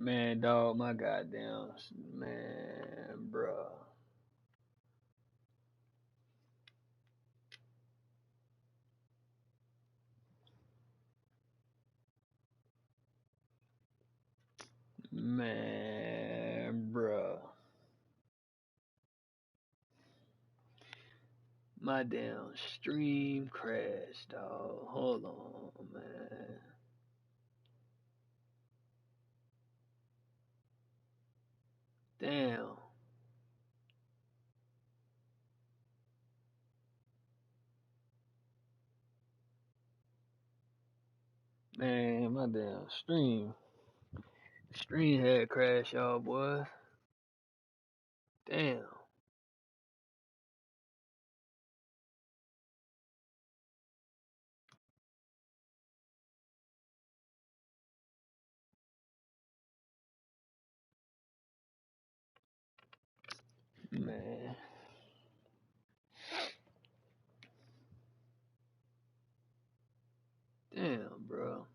Man, dog, my goddamn man, bruh. Man, bruh. My damn stream crashed, dog. Hold on, man. Damn. Man, my damn stream had crashed, y'all, boy. Damn. Man. Damn, bro.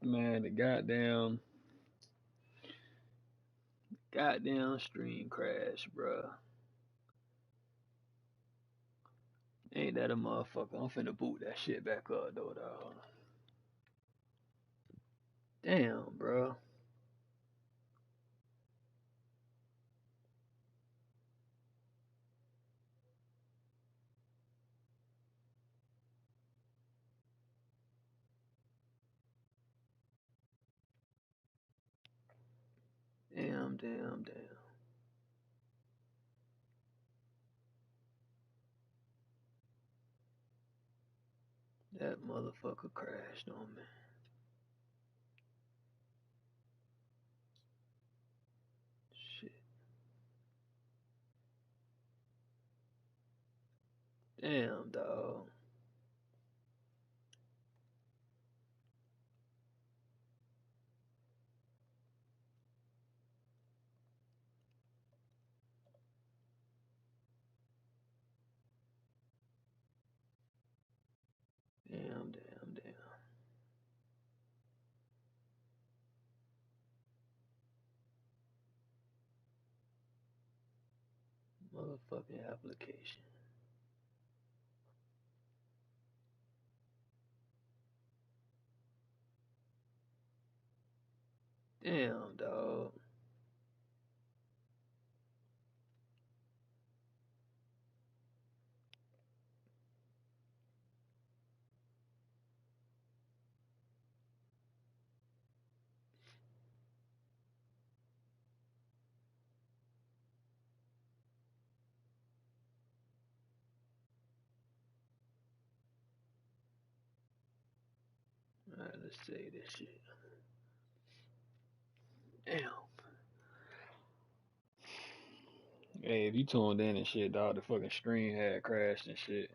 Man, the goddamn stream crash, bro. Ain't that a motherfucker? I'm finna boot that shit back up, though, dog. Damn, bro. Damn. That motherfucker crashed on me. Shit. Damn, dog. Damn. Motherfucking application. Damn, dog. Alright, let's say this shit. Damn. Hey, if you tuned in and shit, dog, the fucking stream had crashed and shit.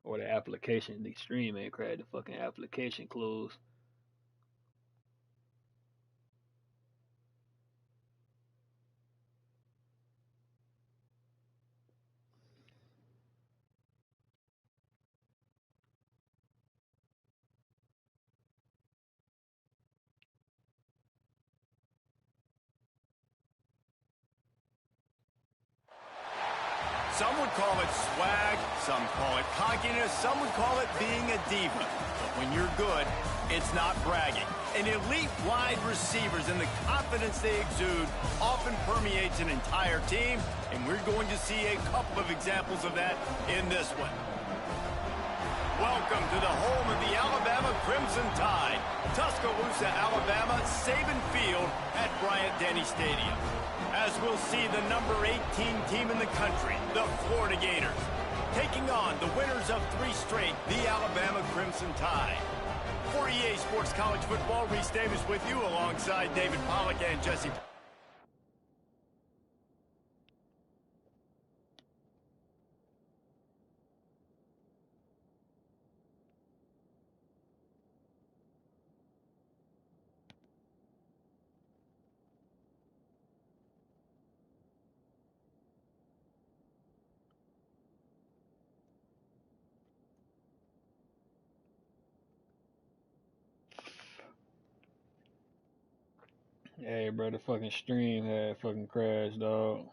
Or the application, the stream ain't crashed, the fucking application closed. Some would call it swag, some call it cockiness, some would call it being a diva. But when you're good, it's not bragging. And elite wide receivers and the confidence they exude often permeates an entire team, and we're going to see a couple of examples of that in this one. Welcome to the home of the Alabama Crimson Tide, Tuscaloosa, Alabama, Saban Field at Bryant Bryant-Denny Stadium, as we'll see the number 18 team in the country, the Florida Gators, taking on the winners of 3 straight, the Alabama Crimson Tide. For EA Sports College Football, Reese Davis with you alongside David Pollack and Jesse. Hey, bro, the fucking stream had fucking crashed, dog.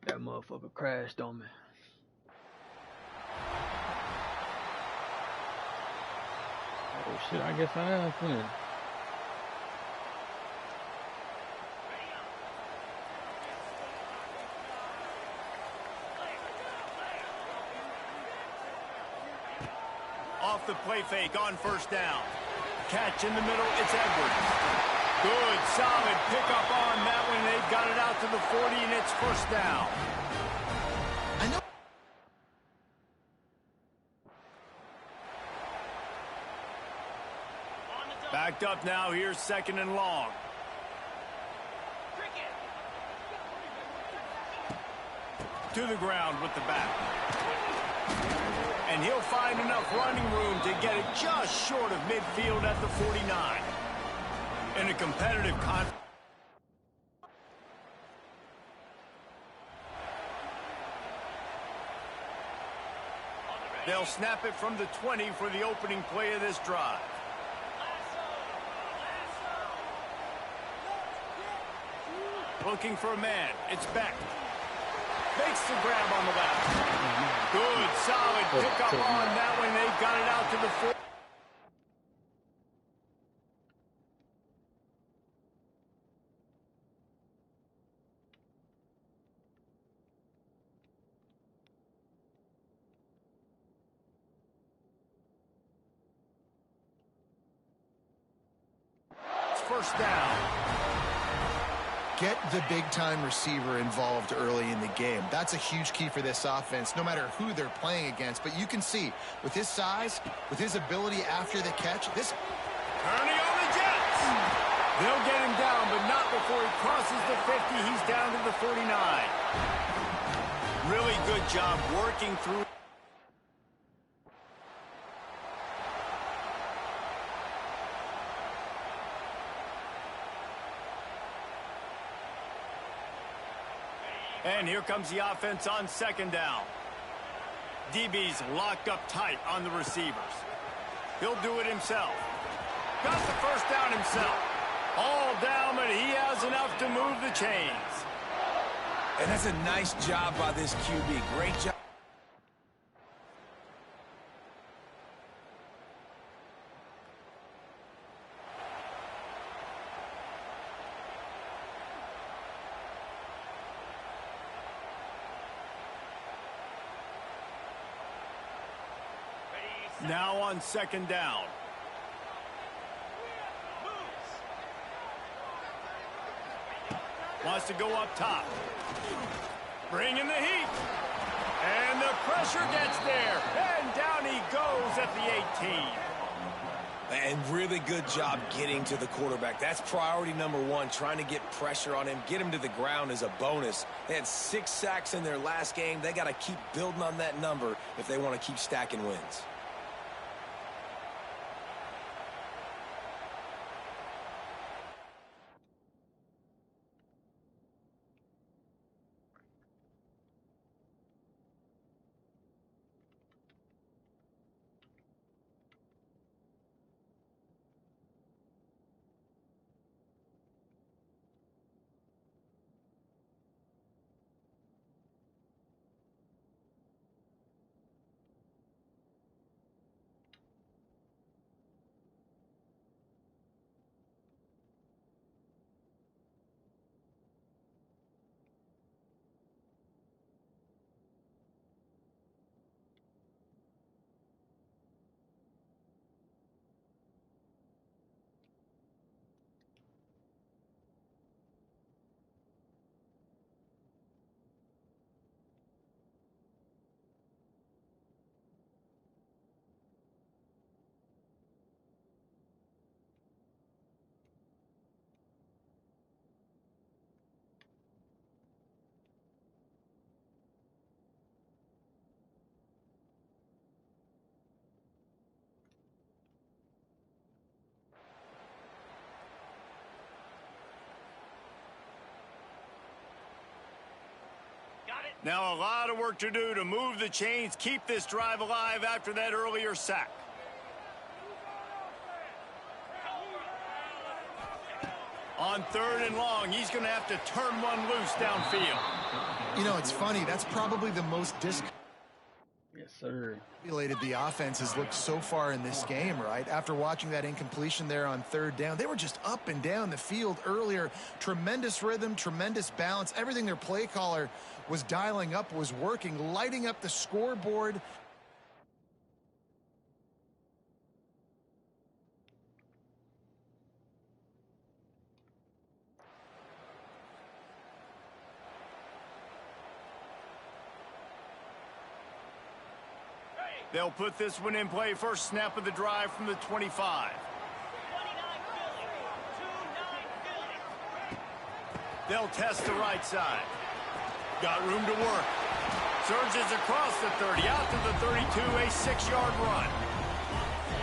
That motherfucker crashed on me. Oh shit, I guess I am finished. Off the play fake on first down. Catch in the middle, it's Edwards. Good, solid pickup on that one. They've got it out to the 40, and it's first down. I know. Backed up now, here's 2nd and long. To the ground with the back. And he'll find enough running room to get it just short of midfield at the 49. In a competitive conflict. They'll snap it from the 20 for the opening play of this drive. Looking for a man. It's Beck. Makes the grab on the left. Good, solid pickup on that one. They've got it out to the 4. It's first down. Get the big-time receiver involved early in the game. That's a huge key for this offense, no matter who they're playing against. But you can see, with his size, with his ability after the catch, this... Turning on the Jets. They'll get him down, but not before he crosses the 50. He's down to the 49. Really good job working through. And here comes the offense on 2nd down. DB's locked up tight on the receivers. He'll do it himself. Got the first down himself. All down, but he has enough to move the chains. And that's a nice job by this QB. Great job. Now on 2nd down. Wants to go up top. Bringing the heat. And the pressure gets there. And down he goes at the 18. And really good job getting to the quarterback. That's priority number 1, trying to get pressure on him. Get him to the ground is a bonus. They had 6 sacks in their last game. They got to keep building on that number if they want to keep stacking wins. Now a lot of work to do to move the chains, keep this drive alive after that earlier sack. On 3rd and long, he's going to have to turn one loose downfield. You know, it's funny. That's probably the most Yes, sir. discombobulated the offense has looked so far in this game, right? After watching that incompletion there on 3rd down, they were just up and down the field earlier. Tremendous rhythm, tremendous balance. Everything their play caller was dialing up was working, lighting up the scoreboard. They'll put this one in play. First snap of the drive from the 25. They'll test the right side. Got room to work. Surges across the 30, out to the 32, a 6-yard run.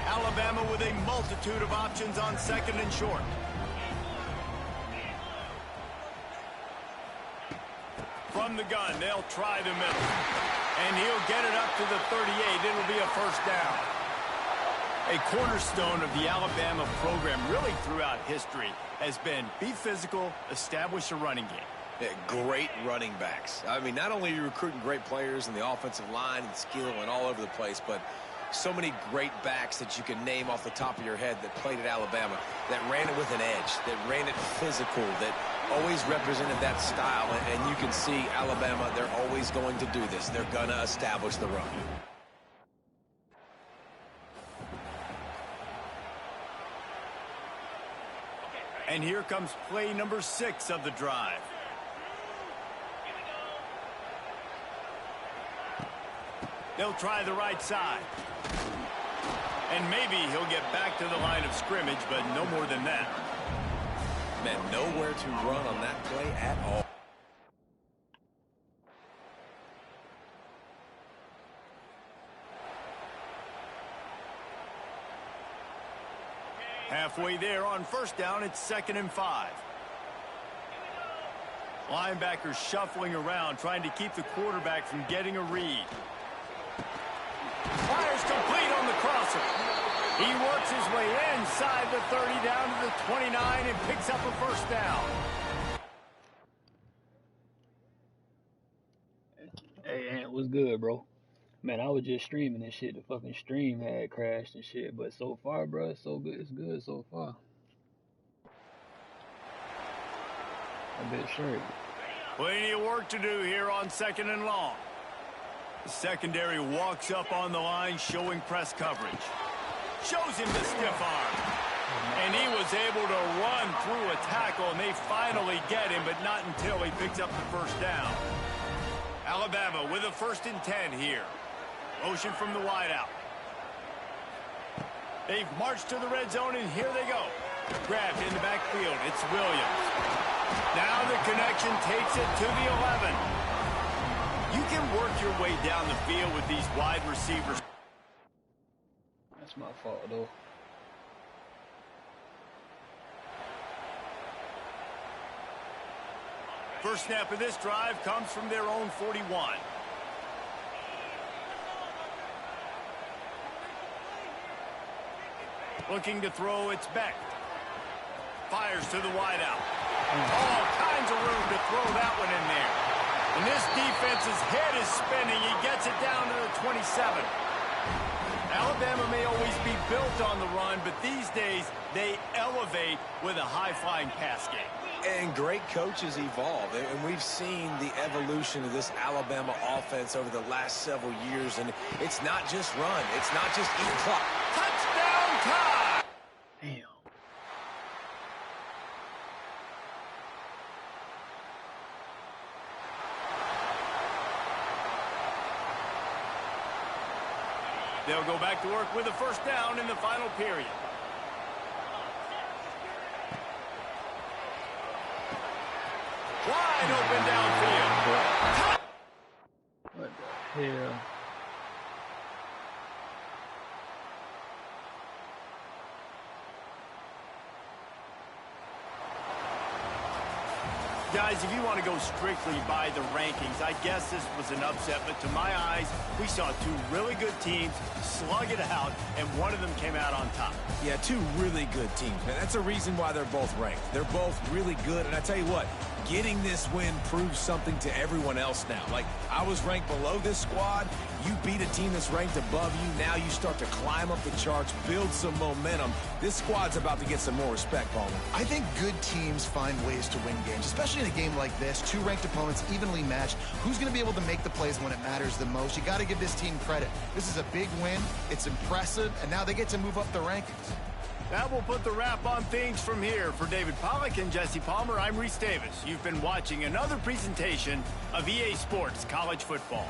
Alabama with a multitude of options on 2nd and short. From the gun, they'll try the middle. And he'll get it up to the 38. It'll be a first down. A cornerstone of the Alabama program really throughout history has been be physical, establish a running game. Yeah, great running backs. I mean, not only are you recruiting great players in the offensive line and skill and all over the place, but so many great backs that you can name off the top of your head that played at Alabama, that ran it with an edge, that ran it physical, that always represented that style. And you can see Alabama, they're always going to do this. They're going to establish the run. And here comes play number 6 of the drive. They'll try the right side. And maybe he'll get back to the line of scrimmage, but no more than that. Man, nowhere to run on that play at all. Halfway there on first down, it's 2nd and 5. Linebackers shuffling around, trying to keep the quarterback from getting a read. Fires complete on the crosser. He works his way inside the 30 down to the 29 and picks up a first down. Hey, Ant, what's good, bro? Man, I was just streaming and shit. The fucking stream had crashed and shit. But so far, bro, it's so good. It's good so far. A bit straight. Plenty of work to do here on 2nd and long. The secondary walks up on the line, showing press coverage. Shows him the stiff arm. And he was able to run through a tackle, and they finally get him, but not until he picks up the first down. Alabama with a 1st and 10 here. Motion from the wideout. They've marched to the red zone, and here they go. Grabbed in the backfield. It's Williams. Now the connection takes it to the 11. You can work your way down the field with these wide receivers. That's my fault, though. First snap of this drive comes from their own 41. Looking to throw, it's Beck. Fires to the wideout. All kinds of room to throw that one in there. And this defense's head is spinning. He gets it down to the 27. Alabama may always be built on the run, but these days they elevate with a high-flying pass game. And great coaches evolve, and we've seen the evolution of this Alabama offense over the last several years, and it's not just run, it's not just eat clock. Touchdown time! Damn. They'll go back to work with a first down in the final period. Wide open downfield. What the hell? Guys, if you want to go strictly by the rankings, I guess this was an upset, but to my eyes, we saw two really good teams slug it out, and one of them came out on top. Yeah, two really good teams, man. That's a reason why they're both ranked. They're both really good, and I tell you what, getting this win proves something to everyone else now. Like, I was ranked below this squad. You beat a team that's ranked above you. Now you start to climb up the charts, build some momentum. This squad's about to get some more respect, Palmer. I think good teams find ways to win games, especially in a game like this. Two ranked opponents evenly matched. Who's going to be able to make the plays when it matters the most? You got to give this team credit. This is a big win. It's impressive, and now they get to move up the rankings. That will put the wrap on things from here. For David Pollack and Jesse Palmer, I'm Reese Davis. You've been watching another presentation of EA Sports College Football.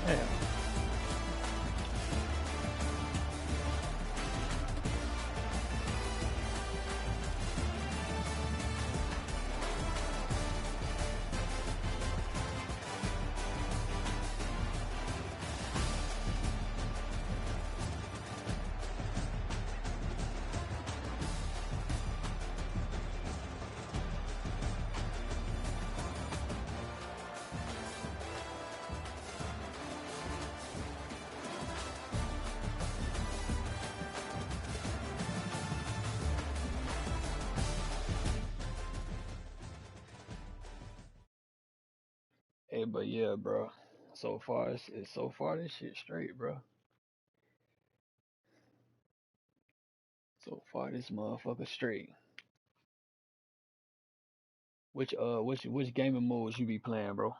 Yeah. Hey, but yeah, bro. So far, so far this shit straight, bro. So far this motherfucker straight. Which gaming modes you be playing, bro?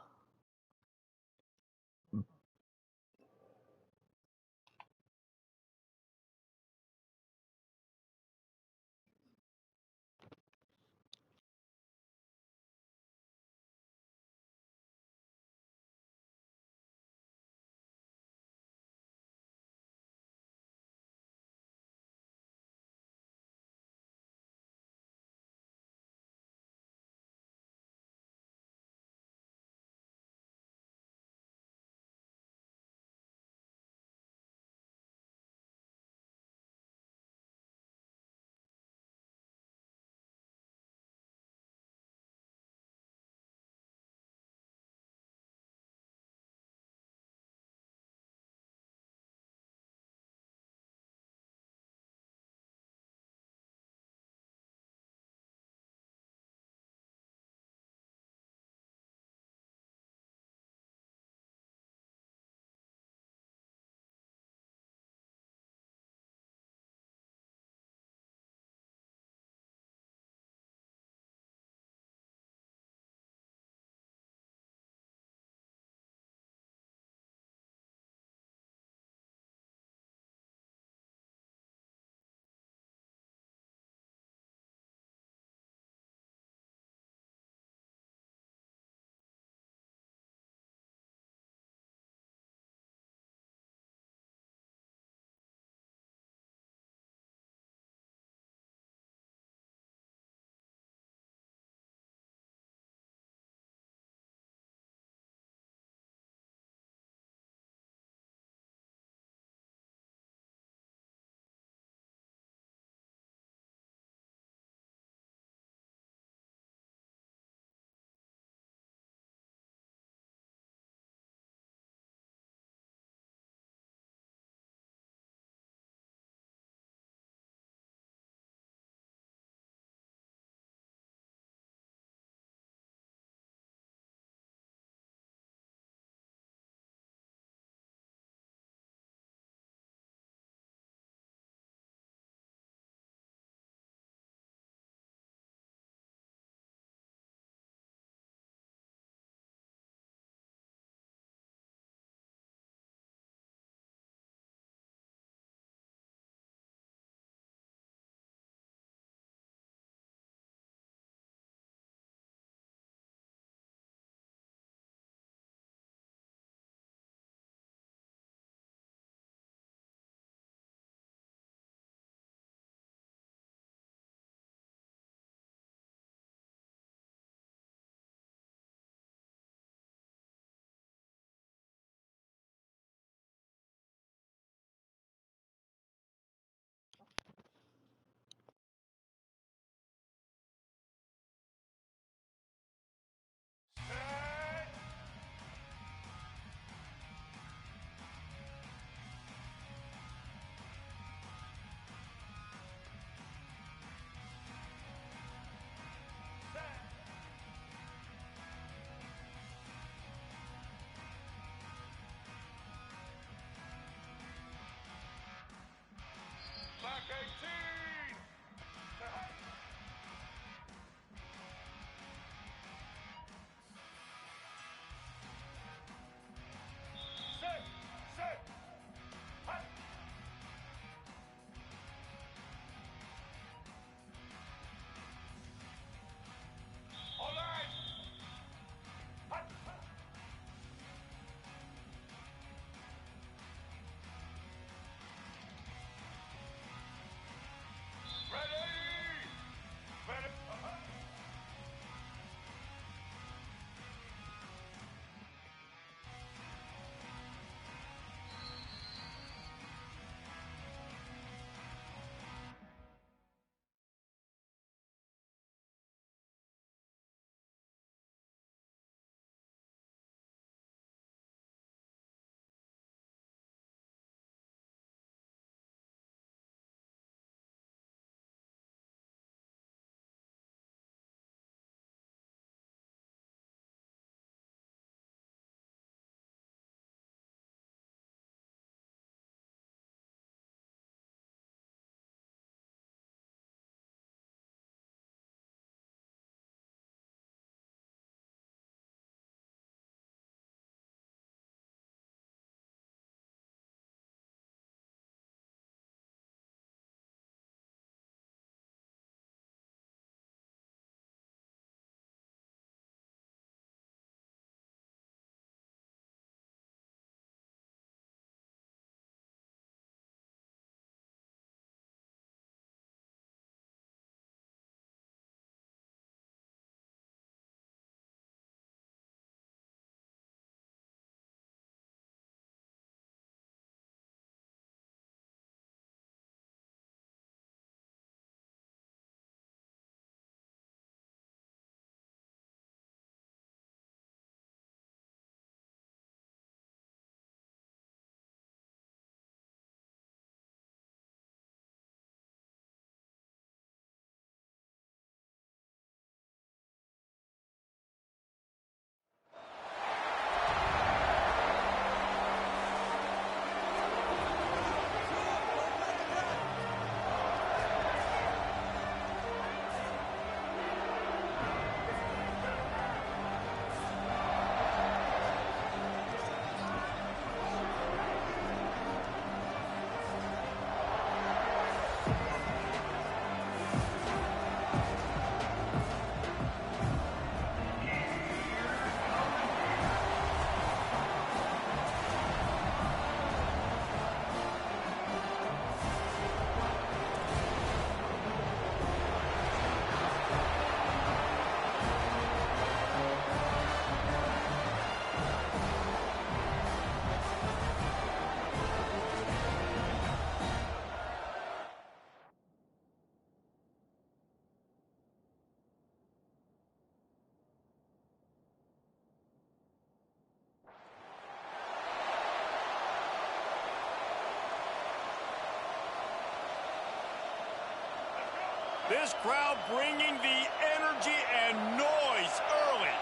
This crowd bringing the energy and noise early.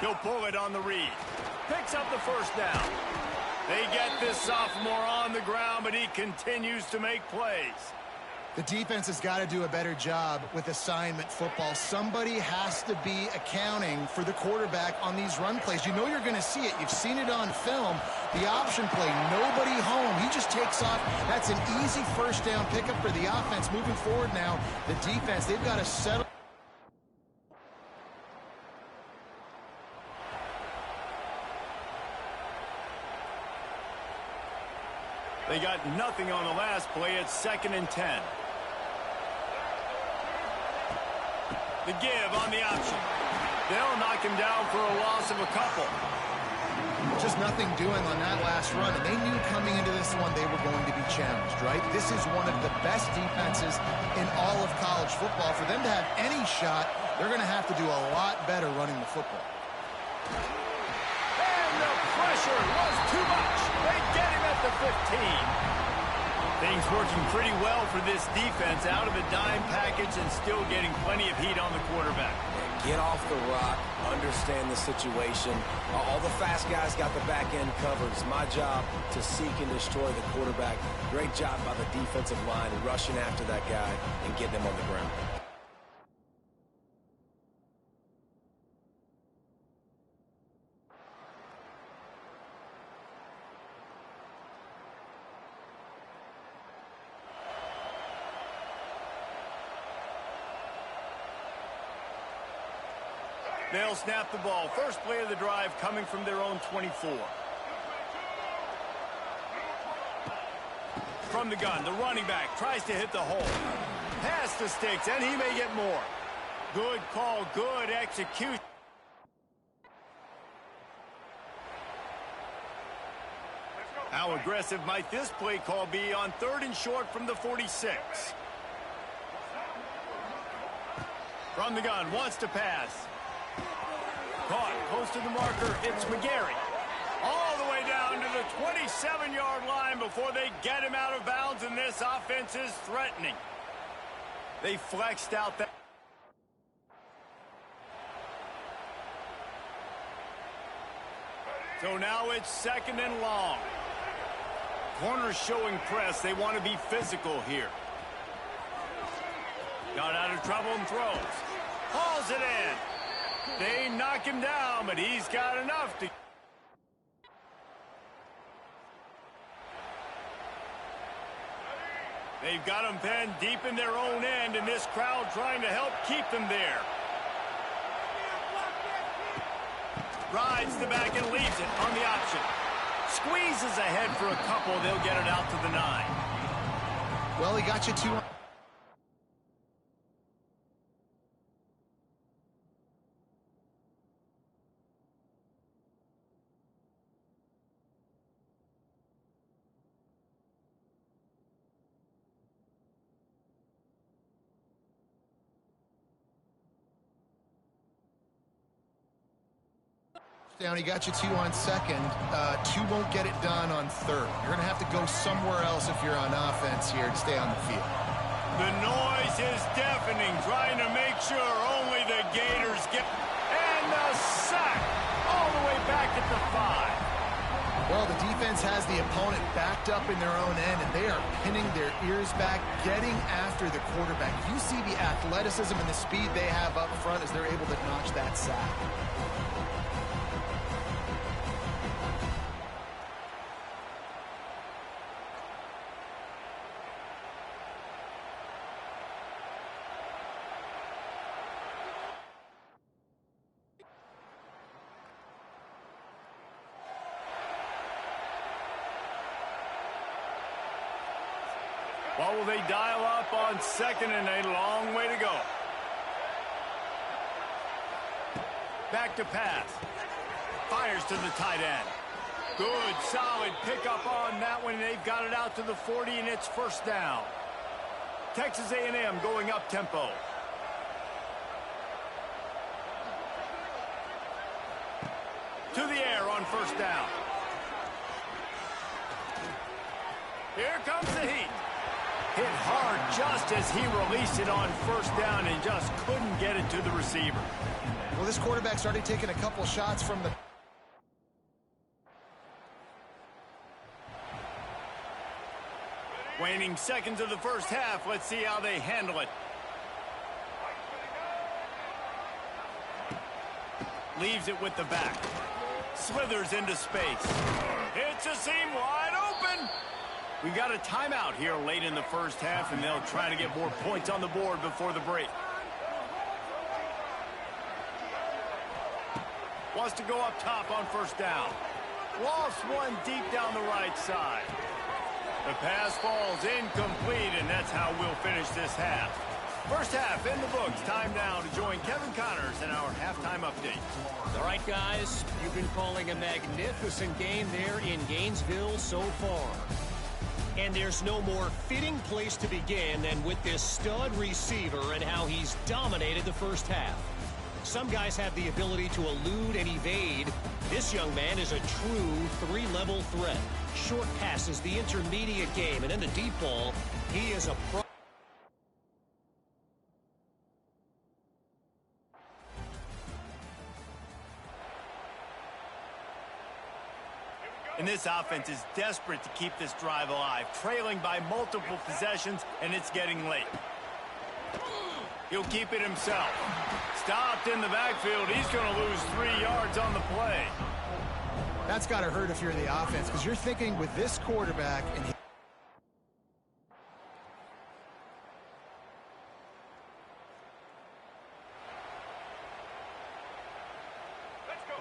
He'll pull it on the read. Picks up the first down. They get this sophomore on the ground, but he continues to make plays. The defense has got to do a better job with assignment football. Somebody has to be accounting for the quarterback on these run plays. You know you're going to see it. You've seen it on film. The option play, nobody home. He just takes off. That's an easy first down pickup for the offense. Moving forward now, the defense, they've got to settle. They got nothing on the last play. It's 2nd and 10. The give on the option. They'll knock him down for a loss of a couple. Just nothing doing on that last run. And they knew coming into this one they were going to be challenged, right? This is one of the best defenses in all of college football. For them to have any shot, they're going to have to do a lot better running the football. And the pressure was too much. They get him at the 15. Things working pretty well for this defense, out of a dime package and still getting plenty of heat on the quarterback. Get off the rock, understand the situation. All the fast guys got the back end covered. It's my job to seek and destroy the quarterback. Great job by the defensive line rushing after that guy and getting him on the ground. They'll snap the ball. First play of the drive coming from their own 24. From the gun, the running back tries to hit the hole. Pass the sticks, and he may get more. Good call, good execution. How aggressive might this play call be on 3rd and short from the 46? From the gun, wants to pass. Caught close to the marker. It's McGarry. All the way down to the 27-yard line before they get him out of bounds, and this offense is threatening. They flexed out that. So now it's 2nd and long. Corners showing press. They want to be physical here. Got out of trouble and throws. Hauls it in. They knock him down, but he's got enough to... They've got him pinned deep in their own end, and this crowd trying to help keep them there. Rides the back and leaves it on the option. Squeezes ahead for a couple. They'll get it out to the 9. Well, he got you 2. Down, he got you 2 on 2nd. 2 won't get it done on 3rd. You're going to have to go somewhere else if you're on offense here to stay on the field. The noise is deafening, trying to make sure only the Gators get... And the sack all the way back at the 5. Well, the defense has the opponent backed up in their own end, and they are pinning their ears back, getting after the quarterback. You see the athleticism and the speed they have up front as they're able to notch that sack. What will they dial up on 2nd and a long way to go? Back to pass. Fires to the tight end. Good, solid pickup on that one. They've got it out to the 40, and it's 1st down. Texas A&M going up tempo. To the air on 1st down. Here comes the heat. hit hard just as he released it on first down and just couldn't get it to the receiver. Well, this quarterback started taking a couple shots from the... Waning seconds of the first half. Let's see how they handle it. Leaves it with the back. Slithers into space. Hits a seam wide open. We got a timeout here late in the first half, and they'll try to get more points on the board before the break. Wants to go up top on first down. Lost one deep down the right side. The pass falls incomplete, and that's how we'll finish this half. First half in the books. Time now to join Kevin Connors in our halftime update. All right, guys, you've been calling a magnificent game there in Gainesville so far. And there's no more fitting place to begin than with this stud receiver and how he's dominated the first half. Some guys have the ability to elude and evade. This young man is a true three-level threat. Short passes, the intermediate game, and then the deep ball. He is a pro. And this offense is desperate to keep this drive alive, trailing by multiple possessions, and it's getting late. He'll keep it himself. Stopped in the backfield. He's going to lose 3 yards on the play. That's got to hurt if you're the offense, because you're thinking with this quarterback and he...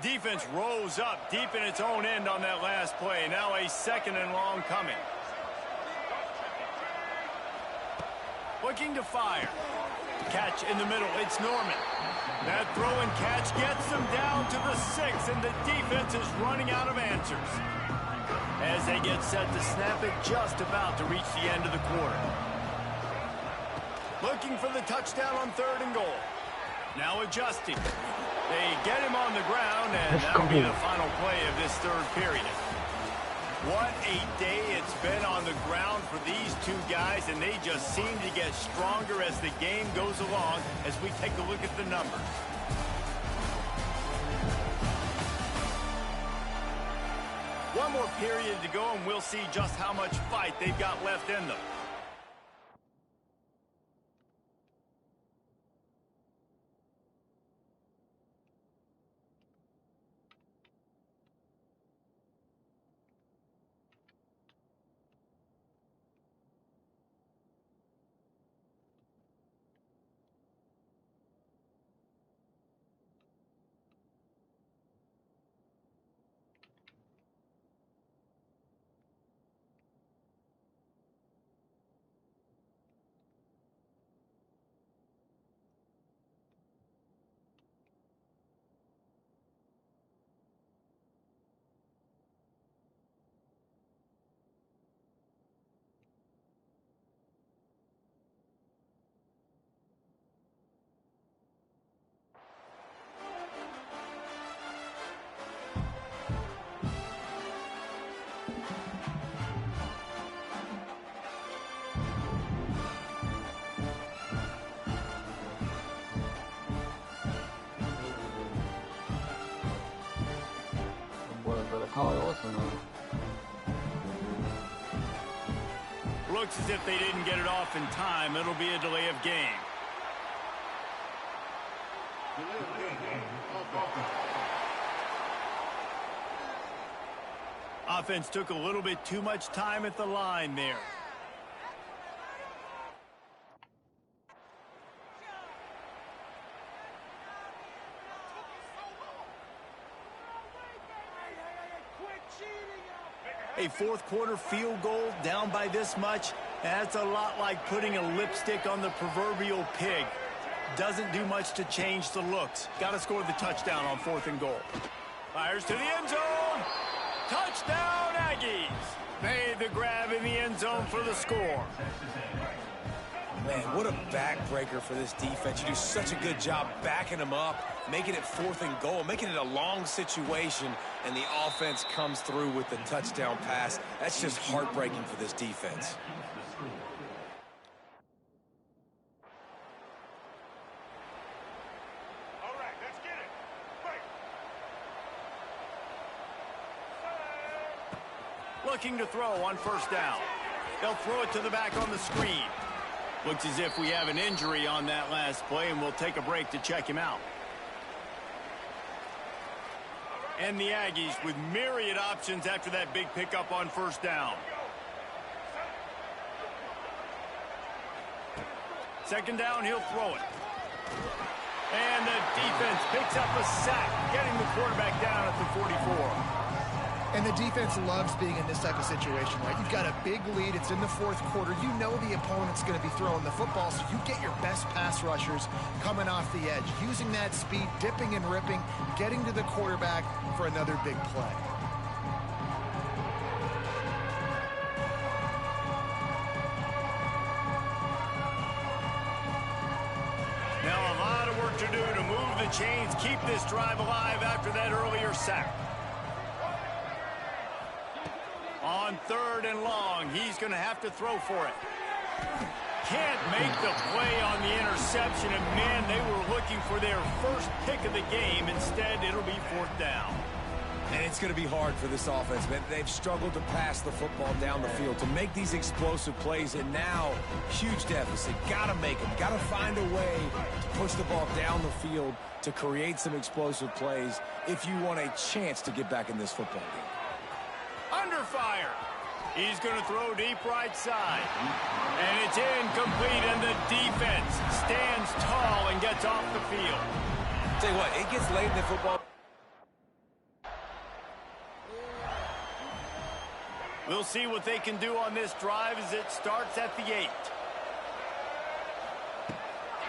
Defense rolls up deep in its own end on that last play. Now a second and long coming. Looking to fire. Catch in the middle. It's Norman. That throw and catch gets them down to the 6, and the defense is running out of answers. As they get set to snap it, just about to reach the end of the quarter. Looking for the touchdown on 3rd and goal. Now adjusting. They get him on the ground, and that'll be the final play of this 3rd period. What a day it's been on the ground for these two guys, and they just seem to get stronger as the game goes along as we take a look at the numbers. One more period to go, and we'll see just how much fight they've got left in them. Looks as if they didn't get it off in time. It'll be a delay of game. Offense took a little bit too much time at the line there. A 4th quarter field goal down by this much. That's a lot like putting a lipstick on the proverbial pig. Doesn't do much to change the looks. Got to score the touchdown on 4th and goal. Fires to the end zone. Touchdown, Aggies. Made the grab in the end zone for the score. Man, what a backbreaker for this defense. You do such a good job backing them up, making it 4th and goal, making it a long situation, and the offense comes through with the touchdown pass. That's just heartbreaking for this defense. Looking to throw on first down. They'll throw it to the back on the screen. Looks as if we have an injury on that last play, and we'll take a break to check him out. And the Aggies with myriad options after that big pickup on first down. Second down, he'll throw it. And the defense picks up a sack, getting the quarterback down at the 44. And the defense loves being in this type of situation, right? You've got a big lead. It's in the fourth quarter. You know the opponent's going to be throwing the football, so you get your best pass rushers coming off the edge, using that speed, dipping and ripping, getting to the quarterback for another big play. Now a lot of work to do to move the chains, keep this drive alive after that earlier sack. On third and long, he's going to have to throw for it. Can't make the play on the interception, and man, they were looking for their first pick of the game. Instead, it'll be fourth down. And it's going to be hard for this offense, man. They've struggled to pass the football down the field, to make these explosive plays, and now, huge deficit. Got to make them. Got to find a way to push the ball down the field to create some explosive plays if you want a chance to get back in this football game. Under fire. He's going to throw deep right side. And it's incomplete, and the defense stands tall and gets off the field. Tell you what, it gets late in the football. We'll see what they can do on this drive as it starts at the 8.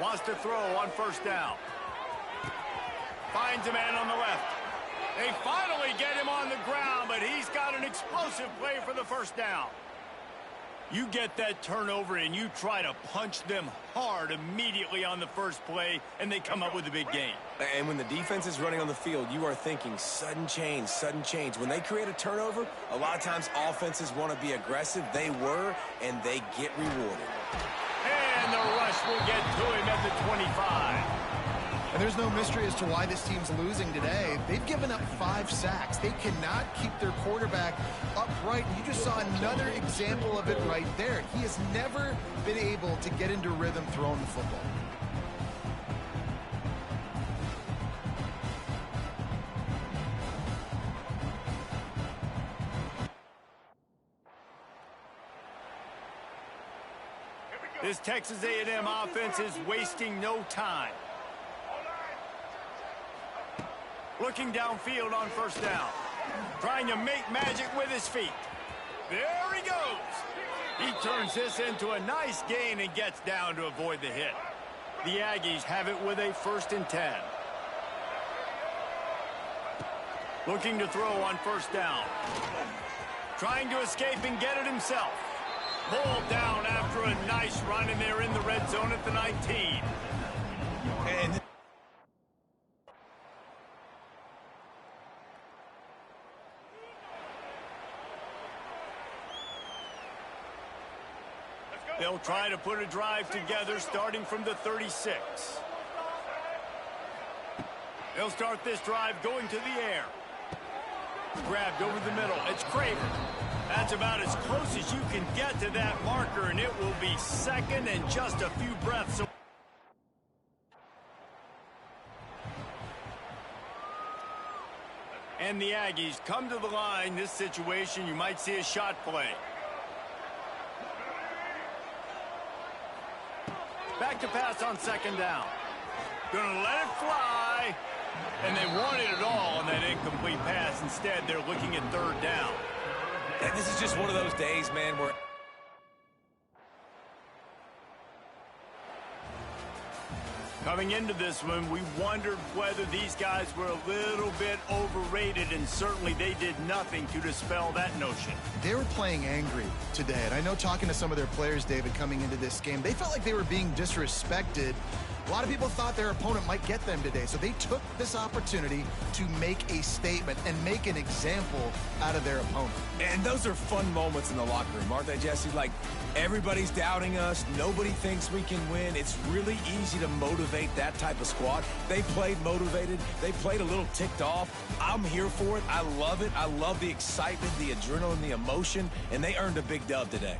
Wants to throw on first down. Finds a man on the left. They finally get him on the ground, but he's got an explosive play for the first down. You get that turnover and you try to punch them hard immediately on the first play, and they come up with a big gain. And when the defense is running on the field, you are thinking sudden change, sudden change. When they create a turnover, a lot of times offenses want to be aggressive. They were, and they get rewarded. And the rush will get to him at the 25. And there's no mystery as to why this team's losing today. They've given up 5 sacks. They cannot keep their quarterback upright. You just saw another example of it right there. He has never been able to get into rhythm throwing the football. This Texas A&M offense is wasting no time. Looking downfield on first down. Trying to make magic with his feet. There he goes. He turns this into a nice gain and gets down to avoid the hit. The Aggies have it with a 1st and 10. Looking to throw on first down. Trying to escape and get it himself. Pulled down after a nice run, and they're in the red zone at the 19. And they'll try to put a drive together starting from the 36. They'll start this drive going to the air. Grabbed over the middle. It's Craven. That's about as close as you can get to that marker, and it will be second and just a few breaths away. And the Aggies come to the line. This situation, you might see a shot play. Back to pass on second down. Gonna let it fly. And they wanted it all on that incomplete pass. Instead, they're looking at third down. And this is just one of those days, man, where coming into this one, we wondered whether these guys were a little bit overrated, and certainly they did nothing to dispel that notion. They were playing angry today, and I know talking to some of their players, David, coming into this game, they felt like they were being disrespected A lot of people thought their opponent might get them today, so they took this opportunity to make a statement and make an example out of their opponent. And those are fun moments in the locker room, aren't they, Jesse? Like, everybody's doubting us. Nobody thinks we can win. It's really easy to motivate that type of squad. They played motivated. They played a little ticked off. I'm here for it. I love it. I love the excitement, the adrenaline, the emotion, and they earned a big dub today.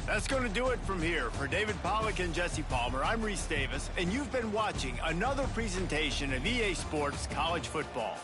That's going to do it from here. For David Pollack and Jesse Palmer, I'm Reese Davis, and you've been watching another presentation of EA Sports College Football.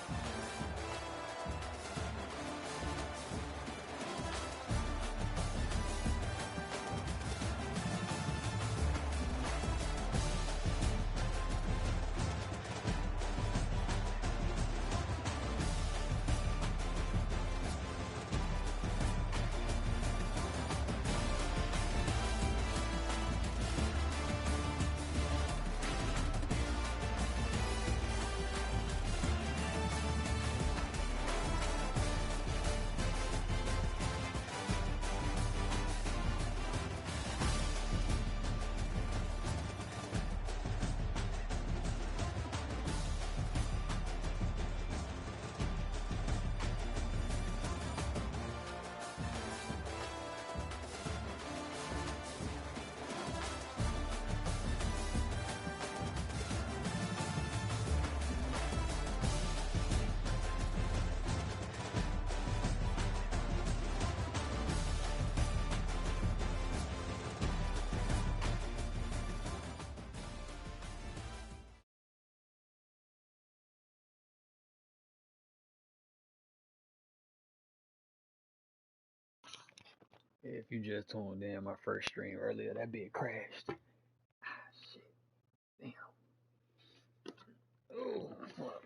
If you just tuned in my first stream earlier, that bit crashed. Ah, shit. Damn. Oh, fuck.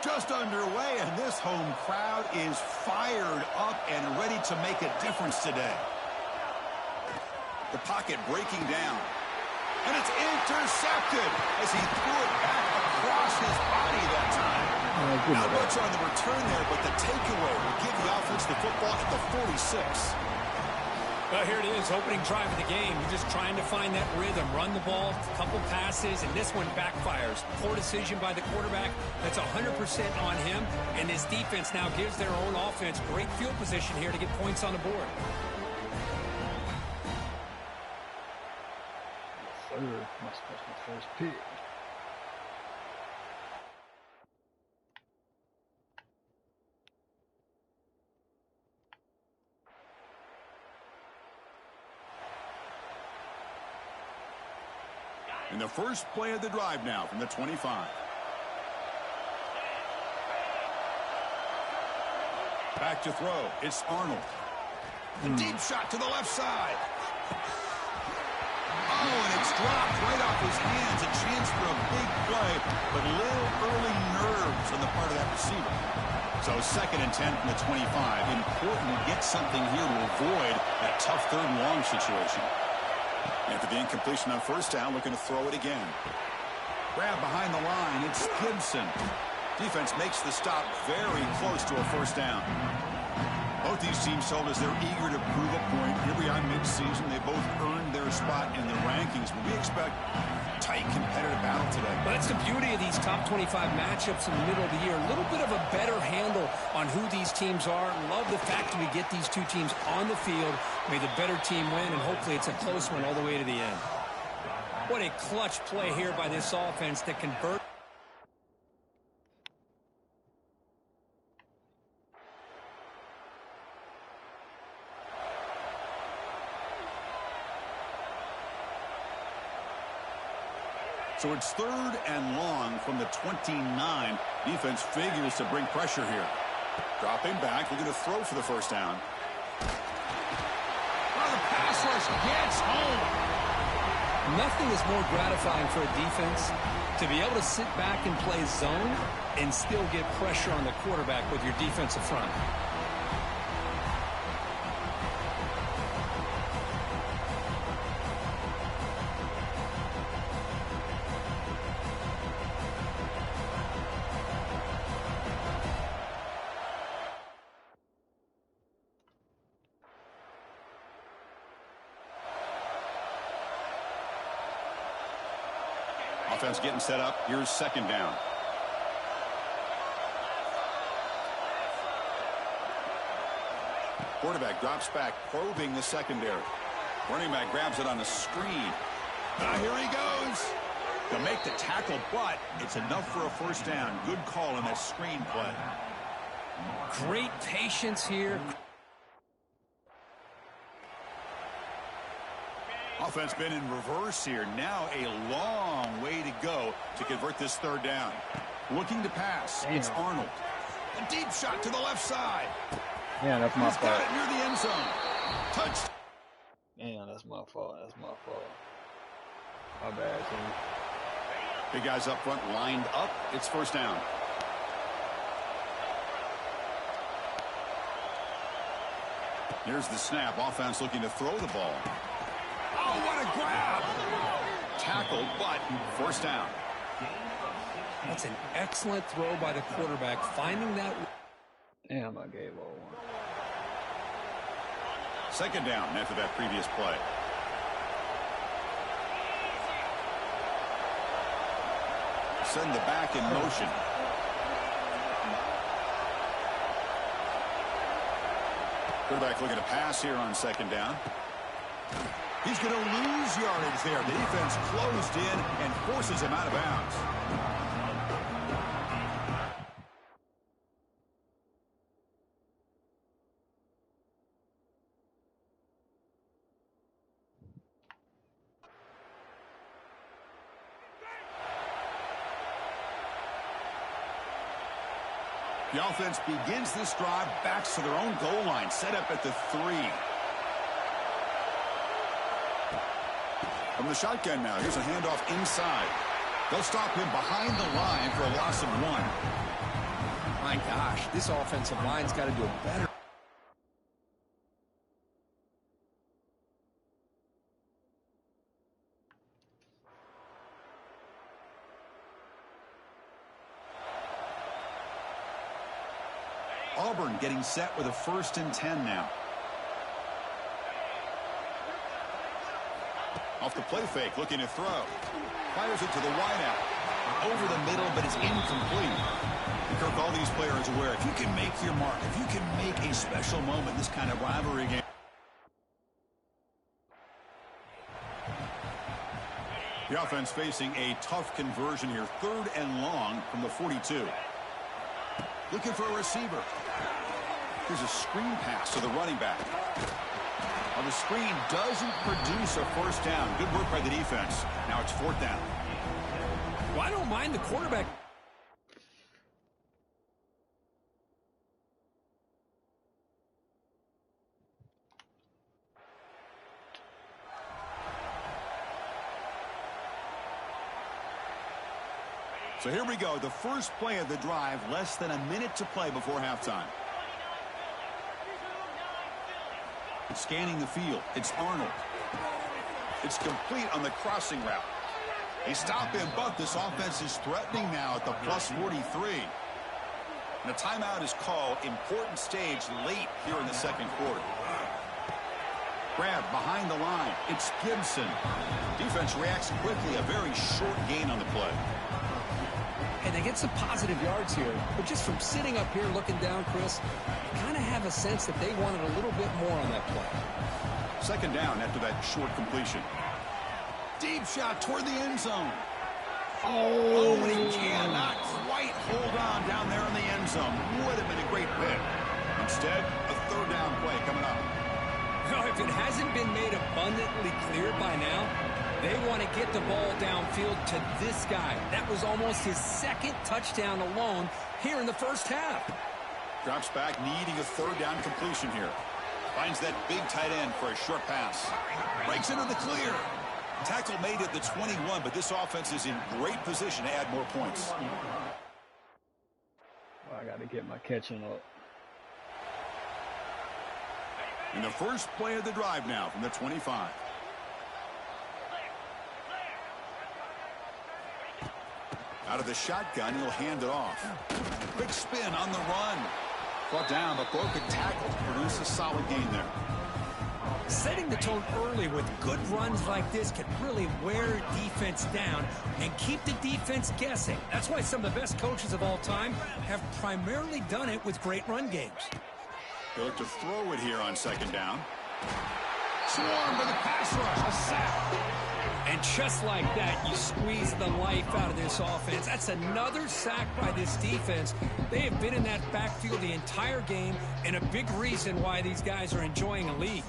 just underway, and this home crowd is fired up and ready to make a difference today. The pocket breaking down. And it's intercepted as he threw it back across his body that time. Not much on the return there, but the takeaway will give the offense the football at the 46. Well, here it is, opening drive of the game. You're just trying to find that rhythm, run the ball, a couple passes, and this one backfires. Poor decision by the quarterback. That's 100% on him, and this defense now gives their own offense great field position here to get points on the board. Must catch my first pick. And the first play of the drive now from the 25. Back to throw. It's Arnold. A deep shot to the left side. Oh, and it's dropped right off his hands. A chance for a big play, but little early nerves on the part of that receiver. So 2nd and 10 from the 25. Important to get something here to avoid that tough 3rd and long situation. After the incompletion on 1st down, looking to throw it again. Grab behind the line. It's Gibson. Defense makes the stop very close to a 1st down. Both these teams told us they're eager to prove a point. Here we are mid-season. They both earned their spot in the rankings. But we expect tight, competitive battle today. Well, that's the beauty of these top 25 matchups in the middle of the year. A little bit of a better handle on who these teams are. Love the fact that we get these two teams on the field. May the better team win, and hopefully it's a close one all the way to the end. What a clutch play here by this offense that converts. So it's 3rd and long from the 29. Defense figures to bring pressure here. Dropping back, looking to throw for the 1st down. Well, the pass rush gets home. Nothing is more gratifying for a defense to be able to sit back and play zone and still get pressure on the quarterback with your defensive front. Offense getting set up. Here's 2nd down. Quarterback drops back, probing the secondary. Running back grabs it on the screen. Here he goes. They'll make the tackle, but it's enough for a 1st down. Good call on that screen play. Great patience here. Offense been in reverse here. Now a long way to go to convert this 3rd down. Looking to pass. Damn. It's Arnold. A deep shot to the left side. Yeah, that's my He's got fault. it near the end zone. Touch. Damn, that's my fault. That's my fault. My bad, team. Big guys up front lined up. It's 1st down. Here's the snap. Offense looking to throw the ball. Oh, what a grab. Tackle, but 1st down. That's an excellent throw by the quarterback, finding that. Damn, I gave all one. 2nd down after that previous play. Send the back in motion. Quarterback looking to pass here on 2nd down. He's going to lose yardage there. The defense closed in and forces him out of bounds. The offense begins this drive, backs to their own goal line, set up at the 3. From the shotgun now, here's a handoff inside. They'll stop him behind the line for a loss of 1. My gosh, this offensive line's got to do a better. Auburn getting set with a 1st and 10 now. Off the play fake, looking to throw. Fires it to the wideout. Over the middle, but it's incomplete. And Kirk, all these players aware, if you can make your mark, if you can make a special moment in this kind of rivalry game. The offense facing a tough conversion here. 3rd and long from the 42. Looking for a receiver. Here's a screen pass to the running back. Well, the screen doesn't produce a 1st down. Good work by the defense. Now it's 4th down. Well, I don't mind the quarterback. So here we go. The first play of the drive. Less than a minute to play before halftime. Scanning the field. It's Arnold. It's complete on the crossing route. They stop him, but this offense is threatening now at the plus 43. And a timeout is called. Important stage late here in the 2nd quarter. Grab behind the line. It's Gibson. Defense reacts quickly. A very short gain on the play. And they get some positive yards here. But just from sitting up here looking down, Chris, you kind of have a sense that they wanted a little bit more on that play. 2nd down after that short completion. Deep shot toward the end zone. Oh, he cannot quite hold on down there in the end zone. Would have been a great pick. Instead, a 3rd down play coming up. Well, if it hasn't been made abundantly clear by now, they want to get the ball downfield to this guy. That was almost his 2nd touchdown alone here in the 1st half. Drops back, needing a 3rd down completion here. Finds that big tight end for a short pass. Breaks into the clear. Tackle made at the 21, but this offense is in great position to add more points. I got to get my catching up. In the first play of the drive now from the 25. Out of the shotgun, he'll hand it off. Quick spin on the run. Brought down, but broken tackle to produce a solid gain there. Setting the tone early with good runs like this can really wear defense down and keep the defense guessing. That's why some of the best coaches of all time have primarily done it with great run games. They look to throw it here on 2nd down. Swarm with a pass rush, a sack. And just like that, you squeeze the life out of this offense. That's another sack by this defense. They have been in that backfield the entire game, and a big reason why these guys are enjoying a lead.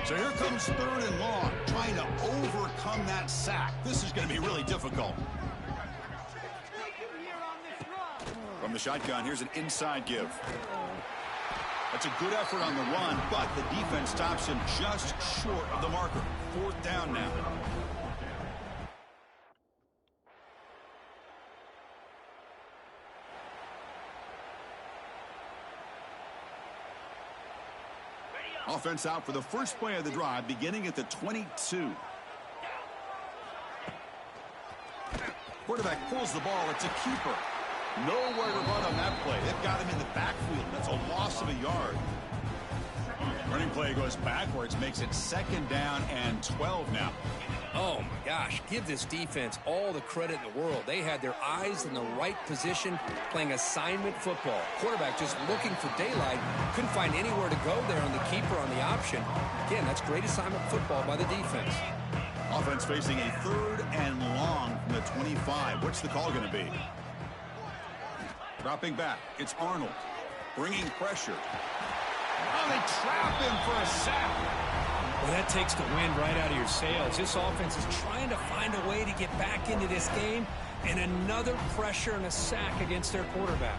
So here comes 3rd and long, trying to overcome that sack. This is going to be really difficult. From the shotgun, here's an inside give. That's a good effort on the run, but the defense stops him just short of the marker. 4th down now. Offense out for the first play of the drive, beginning at the 22. Quarterback pulls the ball. It's a keeper. Nowhere to run on that play. They've got him in the backfield. That's a loss of a yard. Running play goes backwards, makes it 2nd down and 12 now. Oh, my gosh. Give this defense all the credit in the world. They had their eyes in the right position, playing assignment football. Quarterback just looking for daylight. Couldn't find anywhere to go there on the keeper on the option. Again, that's great assignment football by the defense. Offense facing a 3rd and long from the 25. What's the call going to be? Dropping back. It's Arnold. Bringing pressure. Oh, they trap him for a sack. Well, that takes the wind right out of your sails. This offense is trying to find a way to get back into this game, and another pressure and a sack against their quarterback.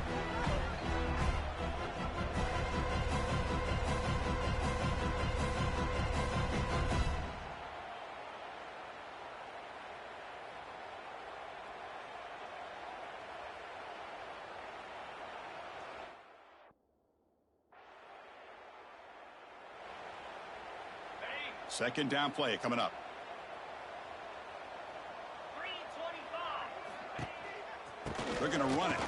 Second down play coming up. They're going to run it.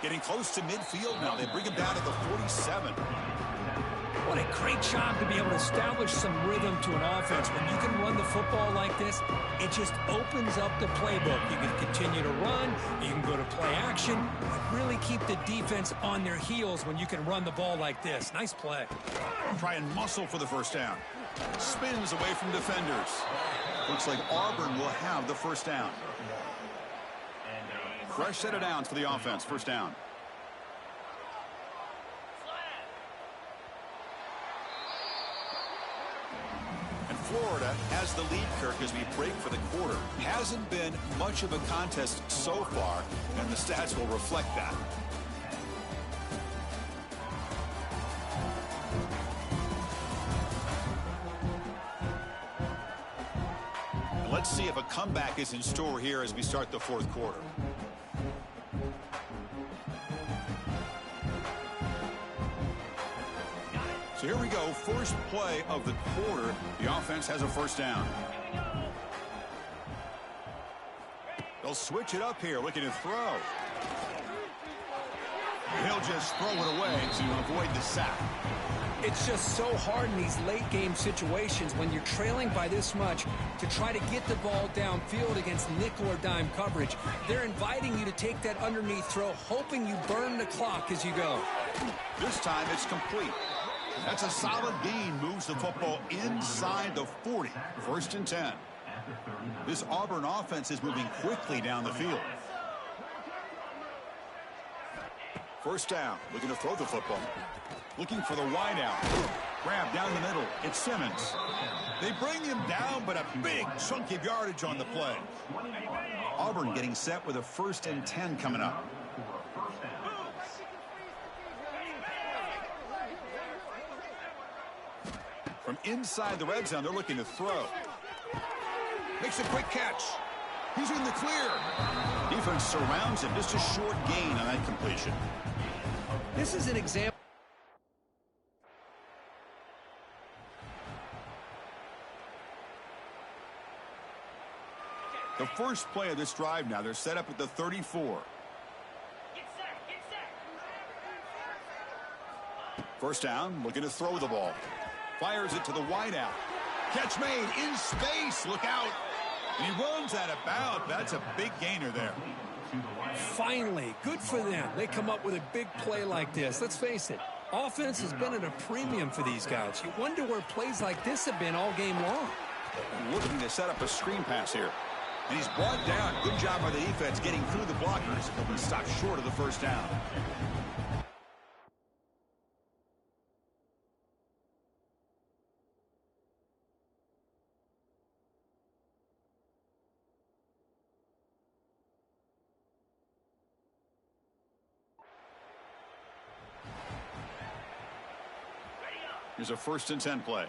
Getting close to midfield now. They bring him down to the 47. What a great job to be able to establish some rhythm to an offense. When you can run the football like this, it just opens up the playbook. You can continue to run. You can go to play action. Really keep the defense on their heels when you can run the ball like this. Nice play. Try and muscle for the first down. Spins away from defenders. Looks like Auburn will have the first down. Fresh set of downs for the offense. First down. And Florida has the lead, Kirk, as we break for the quarter. Hasn't been much of a contest so far, and the stats will reflect that. Let's see if a comeback is in store here as we start the fourth quarter. So here we go, first play of the quarter. The offense has a first down. They'll switch it up here, looking to throw. He'll just throw it away to avoid the sack. It's just so hard in these late-game situations when you're trailing by this much to try to get the ball downfield against nickel or dime coverage. They're inviting you to take that underneath throw, hoping you burn the clock as you go. This time it's complete. That's a solid gain, moves the football inside the 40. First and 10. This Auburn offense is moving quickly down the field. First down, looking to throw the football. Looking for the wideout. Grab down the middle. It's Simmons. They bring him down, but a big chunk of yardage on the play. Auburn getting set with a first and 10 coming up. From inside the red zone, they're looking to throw. Makes a quick catch. He's in the clear. Defense surrounds him. Just a short gain on that completion. This is an example. The first play of this drive now, they're set up at the 34. First down, looking to throw the ball. Fires it to the wideout. Catch made in space. Look out. And he runs out of bounds. That's a big gainer there. Finally, good for them. They come up with a big play like this. Let's face it, offense has been at a premium for these guys. You wonder where plays like this have been all game long. Looking to set up a screen pass here. And he's brought down. Good job by the defense getting through the blockers. He'll be stopped short of the first down. Here's a first and 10 play.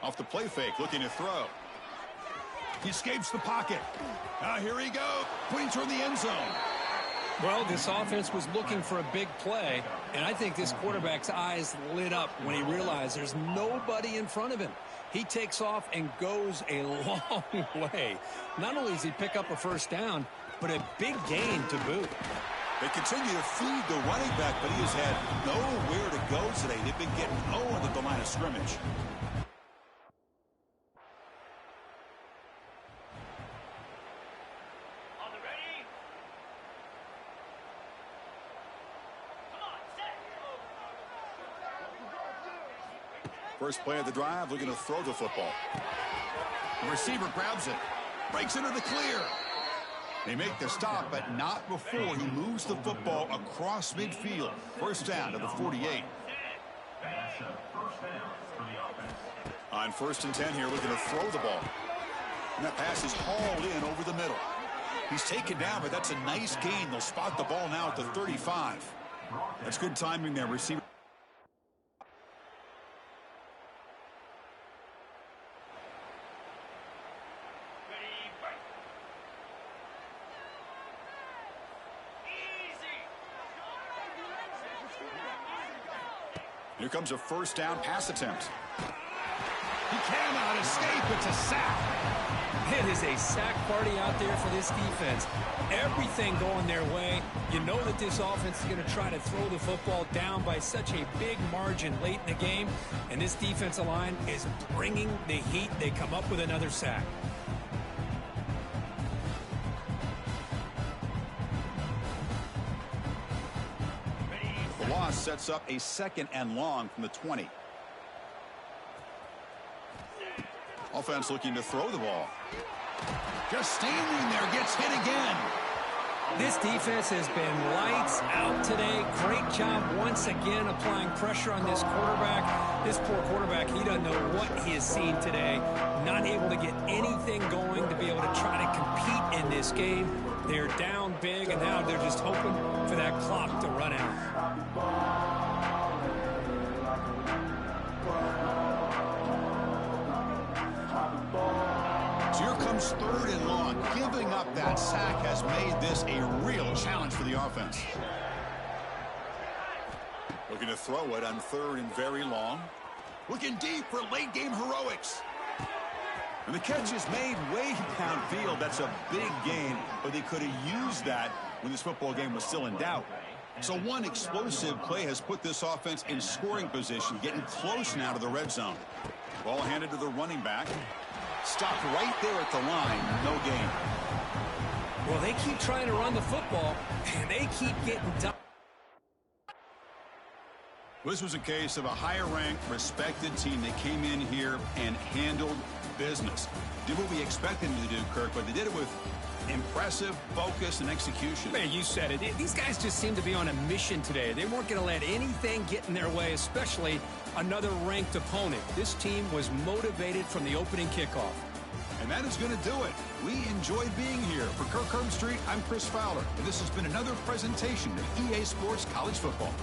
Off the play fake, looking to throw. He escapes the pocket. Here he goes, putting toward the end zone. Well, this offense was looking for a big play, and I think this quarterback's eyes lit up when he realized there's nobody in front of him. He takes off and goes a long way. Not only does he pick up a first down, but a big gain to boot. They continue to feed the running back, but he has had nowhere to go today. They've been getting owned at the line of scrimmage. First play of the drive, looking to throw the football. The receiver grabs it, breaks into the clear. They make the stop, but not before he moves the football across midfield. First down to the 48. On first and 10 here, looking to throw the ball. And that pass is hauled in over the middle. He's taken down, but that's a nice gain. They'll spot the ball now at the 35. That's good timing there, receiver. Here comes a first down pass attempt. He cannot escape. It's a sack. It is a sack party out there for this defense. Everything going their way. You know that this offense is going to try to throw the football down by such a big margin late in the game. And this defensive line is bringing the heat. They come up with another sack. The loss sets up a 2nd and long from the 20. Offense looking to throw the ball. Just standing there, gets hit again. This defense has been lights out today. Great job once again applying pressure on this quarterback. This poor quarterback, he doesn't know what he has seen today. Not able to get anything going to be able to try to compete in this game. They're down big, and now they're just hoping for that clock to run out. So here comes 3rd and long. Giving up that sack has made this a real challenge for the offense. Looking to throw it on 3rd and very long. Looking deep for late game heroics. And the catch is made way downfield. That's a big gain, but they could have used that when this football game was still in doubt. So one explosive play has put this offense in scoring position, getting close now to the red zone. Ball handed to the running back. Stopped right there at the line. No gain. Well, they keep trying to run the football, and they keep getting done. This was a case of a higher-ranked, respected team that came in here and handled business. Did what we expected them to do, Kirk, but they did it with impressive focus and execution. Man, you said it. These guys just seem to be on a mission today. They weren't going to let anything get in their way, especially another ranked opponent. This team was motivated from the opening kickoff. And that is going to do it. We enjoyed being here. For Kirk Herbstreit, I'm Chris Fowler, and this has been another presentation of EA Sports College Football.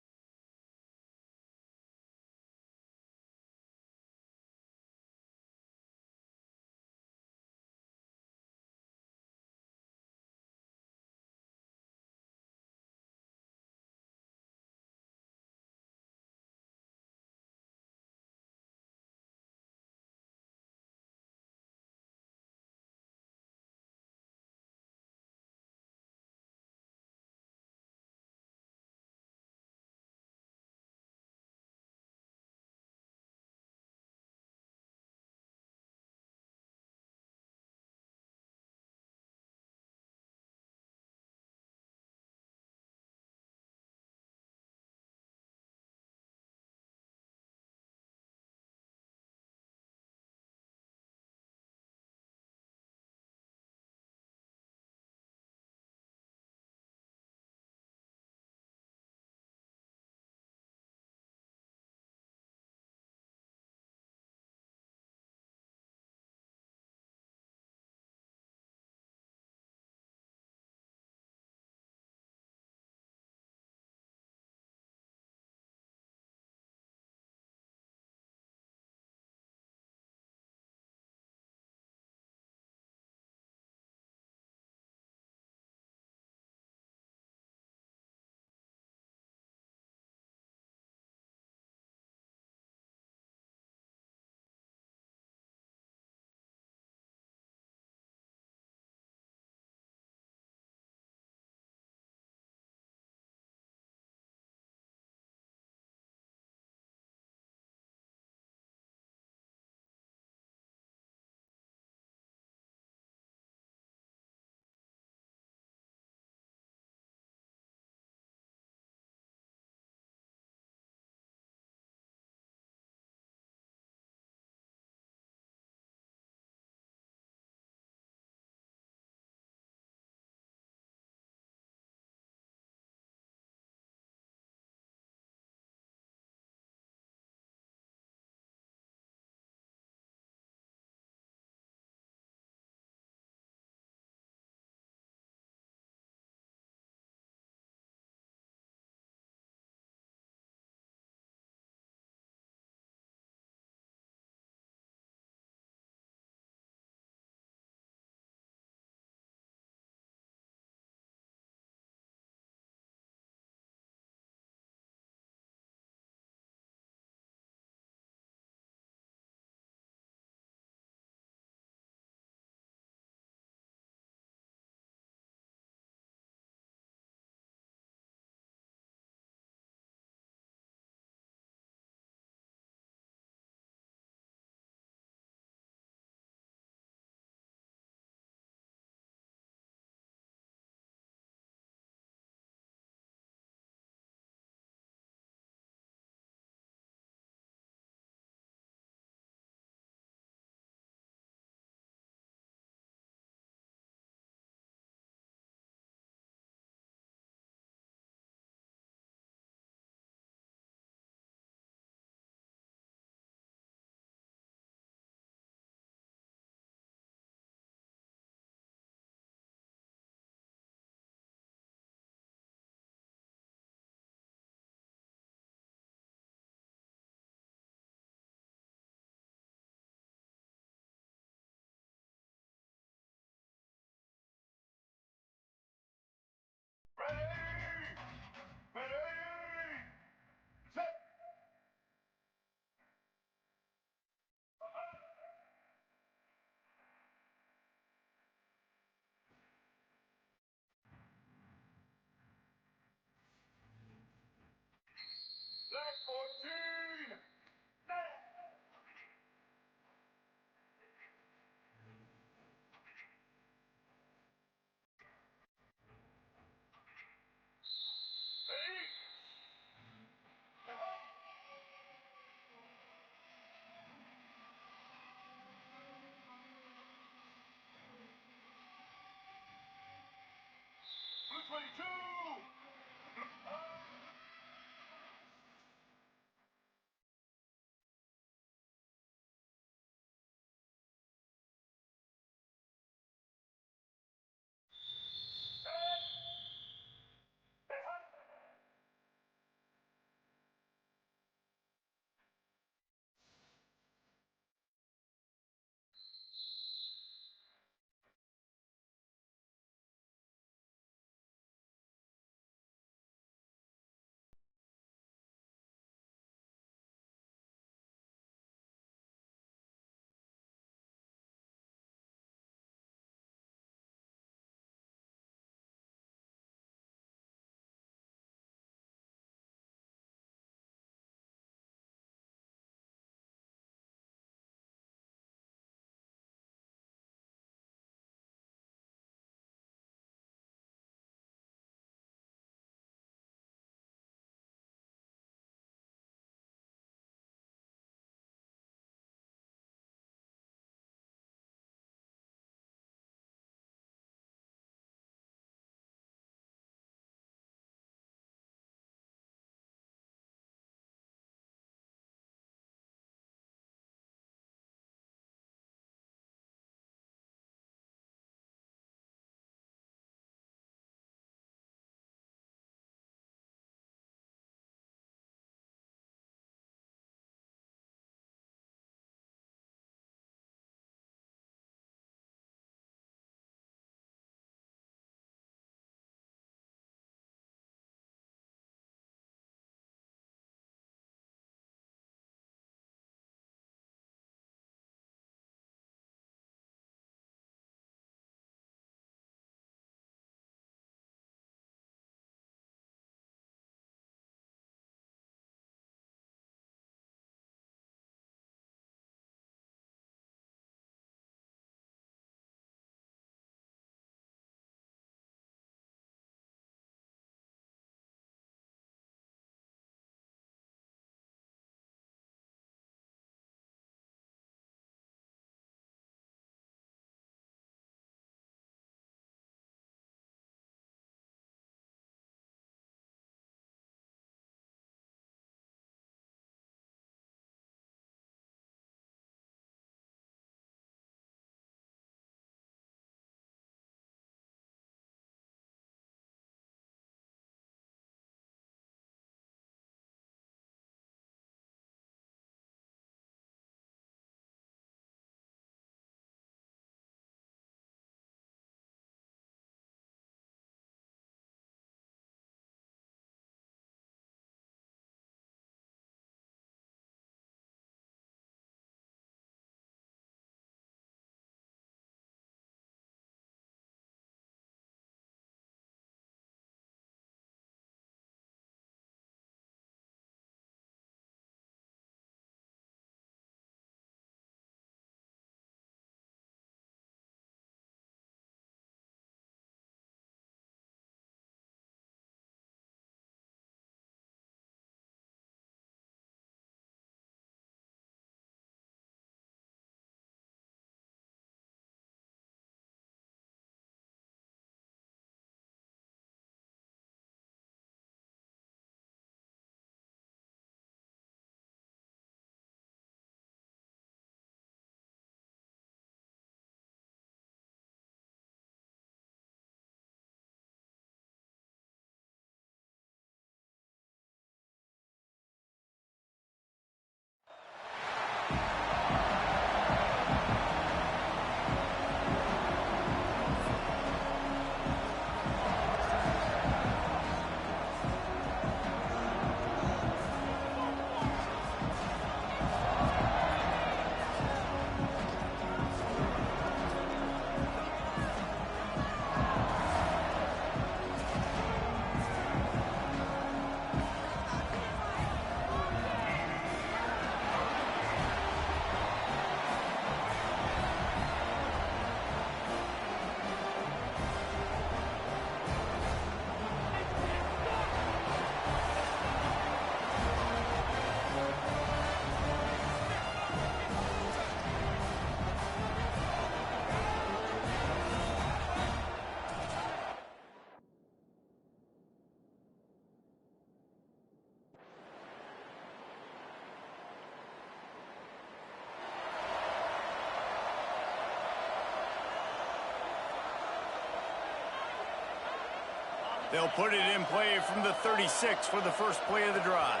They'll put it in play from the 36 for the first play of the drive.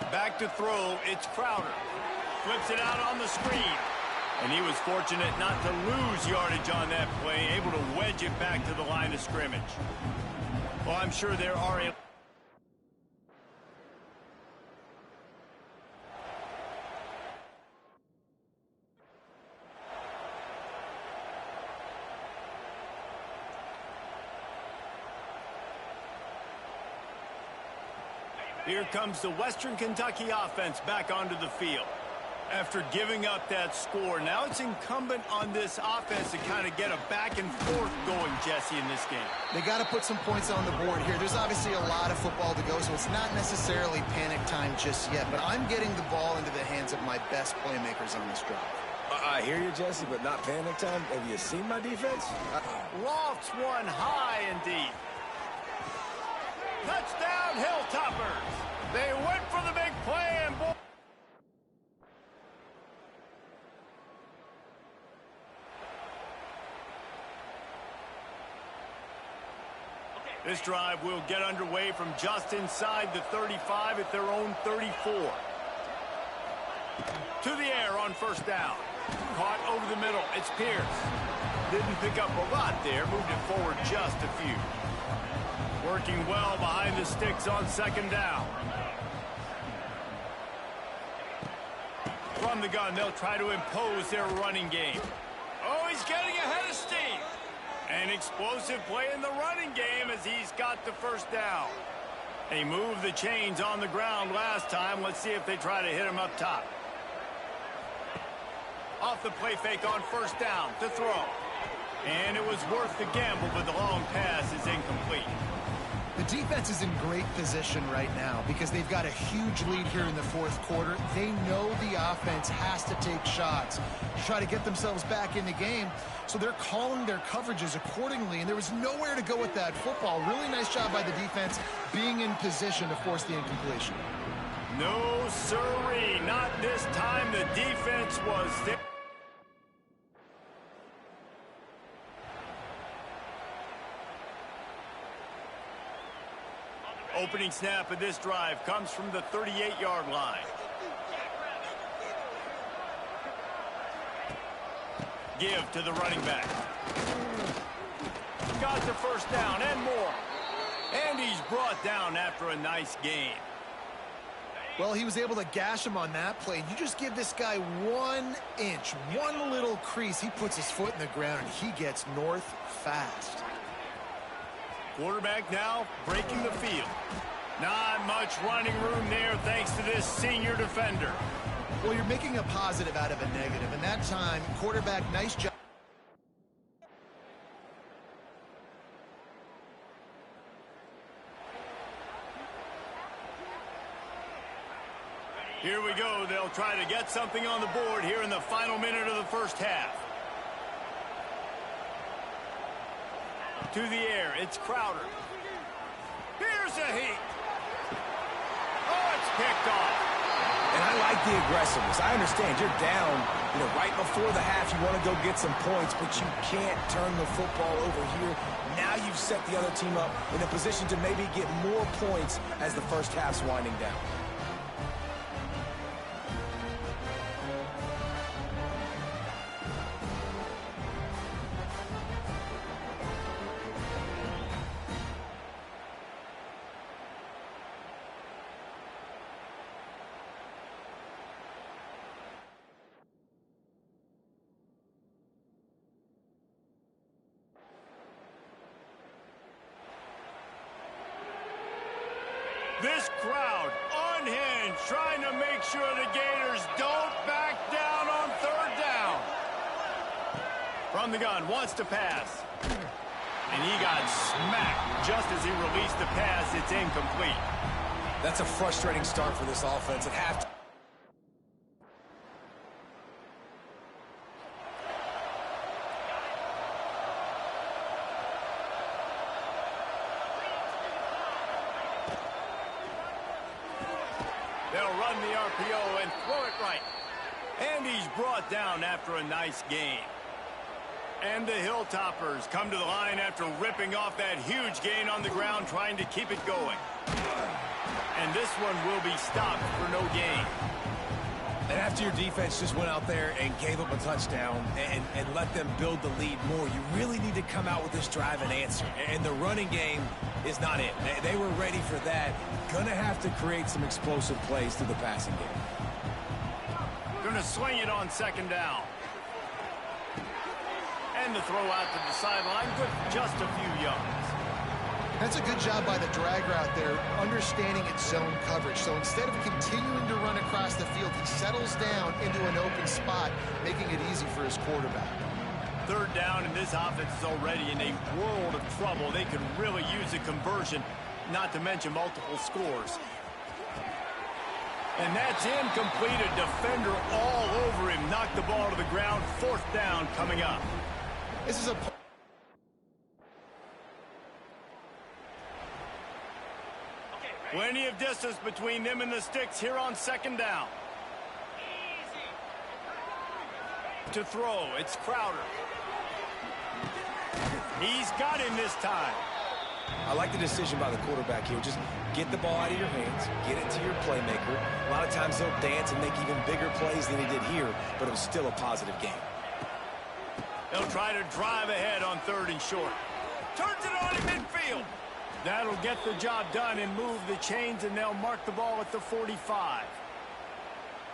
Back to throw, it's Crowder. Flips it out on the screen. And he was fortunate not to lose yardage on that play, able to wedge it back to the line of scrimmage. Well, I'm sure there are a... Here comes the Western Kentucky offense back onto the field. After giving up that score, now it's incumbent on this offense to kind of get a back and forth going, Jesse, in this game. They got to put some points on the board here. There's obviously a lot of football to go, so it's not necessarily panic time just yet, but I'm getting the ball into the hands of my best playmakers on this drive. I hear you, Jesse, but not panic time. Have you seen my defense? Lofts one high and deep. Touchdown, Hilltoppers. They went for the big play and... This drive will get underway from just inside the 35 at their own 34. To the air on first down. Caught over the middle. It's Pierce. Didn't pick up a lot there. Moved it forward just a few. Working well behind the sticks on second down. From the gun, they'll try to impose their running game. Oh, he's getting ahead of steam. An explosive play in the running game as he's got the first down. They moved the chains on the ground last time. Let's see if they try to hit him up top. Off the play fake on first down to throw. And it was worth the gamble, but the long pass is incomplete. The defense is in great position right now because they've got a huge lead here in the fourth quarter. They know the offense has to take shots to try to get themselves back in the game, so they're calling their coverages accordingly, and there was nowhere to go with that football. Really nice job by the defense being in position to force the incompletion. No, sirree, not this time. The defense was there. Opening snap of this drive comes from the 38-yard line. Give to the running back. Got the first down and more. And he's brought down after a nice gain. Well, he was able to gash him on that play. You just give this guy 1 inch, one little crease, he puts his foot in the ground, and he gets north fast. Quarterback now breaking the field. Not much running room there thanks to this senior defender. Well, you're making a positive out of a negative, and that time, quarterback, nice job. Here we go. They'll try to get something on the board here in the final minute of the first half. To the air, it's Crowder. Here's a heat. Oh, it's picked off. And I like the aggressiveness. I understand you're down, right before the half. You want to go get some points, but you can't turn the football over here. Now you've set the other team up in a position to maybe get more points as the first half's winding down. This crowd unhinged, trying to make sure the Gators don't back down on third down. From the gun, wants to pass. And he got smacked just as he released the pass. It's incomplete. That's a frustrating start for this offense at halftime. They'll run the RPO and throw it right. And he's brought down after a nice gain. And the Hilltoppers come to the line after ripping off that huge gain on the ground, trying to keep it going. And this one will be stopped for no gain. And after your defense just went out there and gave up a touchdown and let them build the lead more, you really need to come out with this drive and answer. And the running game is not it. They were ready for that. Gonna have to create some explosive plays through the passing game. Gonna swing it on second down. And the throw out to the sideline with just a few yards. That's a good job by the drag route there, understanding its zone coverage. So instead of continuing to run across the field, he settles down into an open spot, making it easy for his quarterback. Third down, and this offense is already in a world of trouble. They could really use a conversion, not to mention multiple scores. And that's incomplete. A defender all over him. Knocked the ball to the ground. Fourth down coming up. This is a... Plenty of distance between them and the sticks here on second down. To throw, it's Crowder. He's got him this time. I like the decision by the quarterback here. Just get the ball out of your hands, get it to your playmaker. A lot of times he'll dance and make even bigger plays than he did here, but it was still a positive game. They'll try to drive ahead on third and short. Turns it on in midfield. That'll get the job done and move the chains, and they'll mark the ball at the 45.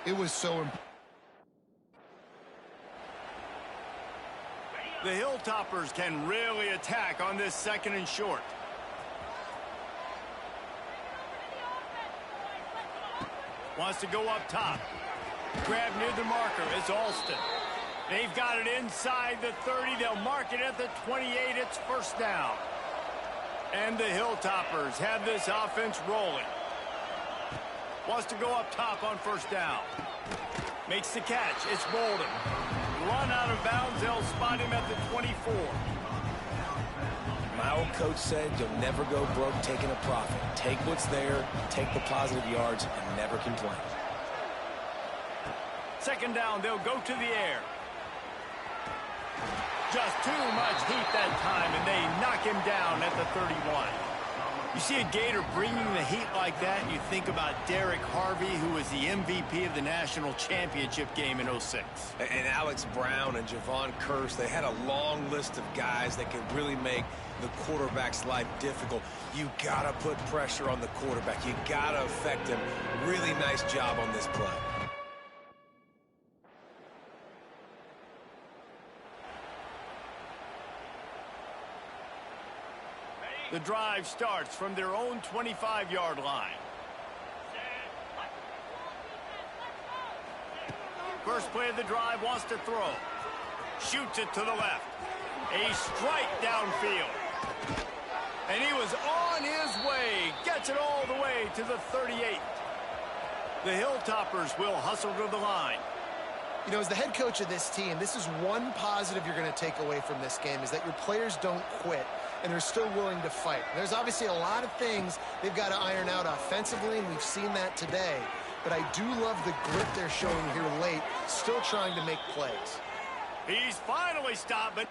It was so important. The Hilltoppers can really attack on this second and short. Wants to go up top. Grab near the marker. It's Alston. They've got it inside the 30. They'll mark it at the 28. It's first down. And the Hilltoppers have this offense rolling. Wants to go up top on first down. Makes the catch. It's Bolden. Run out of bounds. They'll spot him at the 24. My old coach said you'll never go broke taking a profit. Take what's there, take the positive yards, and never complain. Second down, they'll go to the air. Just too much heat that time, and they knock him down at the 31. You see a Gator bringing the heat like that, and you think about Derek Harvey, who was the MVP of the national championship game in '06. And Alex Brown and Javon Kearse, they had a long list of guys that could really make the quarterback's life difficult. You gotta put pressure on the quarterback. You gotta affect him. Really nice job on this play. The drive starts from their own 25-yard line. First play of the drive, wants to throw. Shoots it to the left. A strike downfield. And he was on his way. Gets it all the way to the 38. The Hilltoppers will hustle to the line. You know, as the head coach of this team, this is one positive you're going to take away from this game, is that your players don't quit and they're still willing to fight. There's obviously a lot of things they've got to iron out offensively, and we've seen that today. But I do love the grit they're showing here late, still trying to make plays. He's finally stopped, but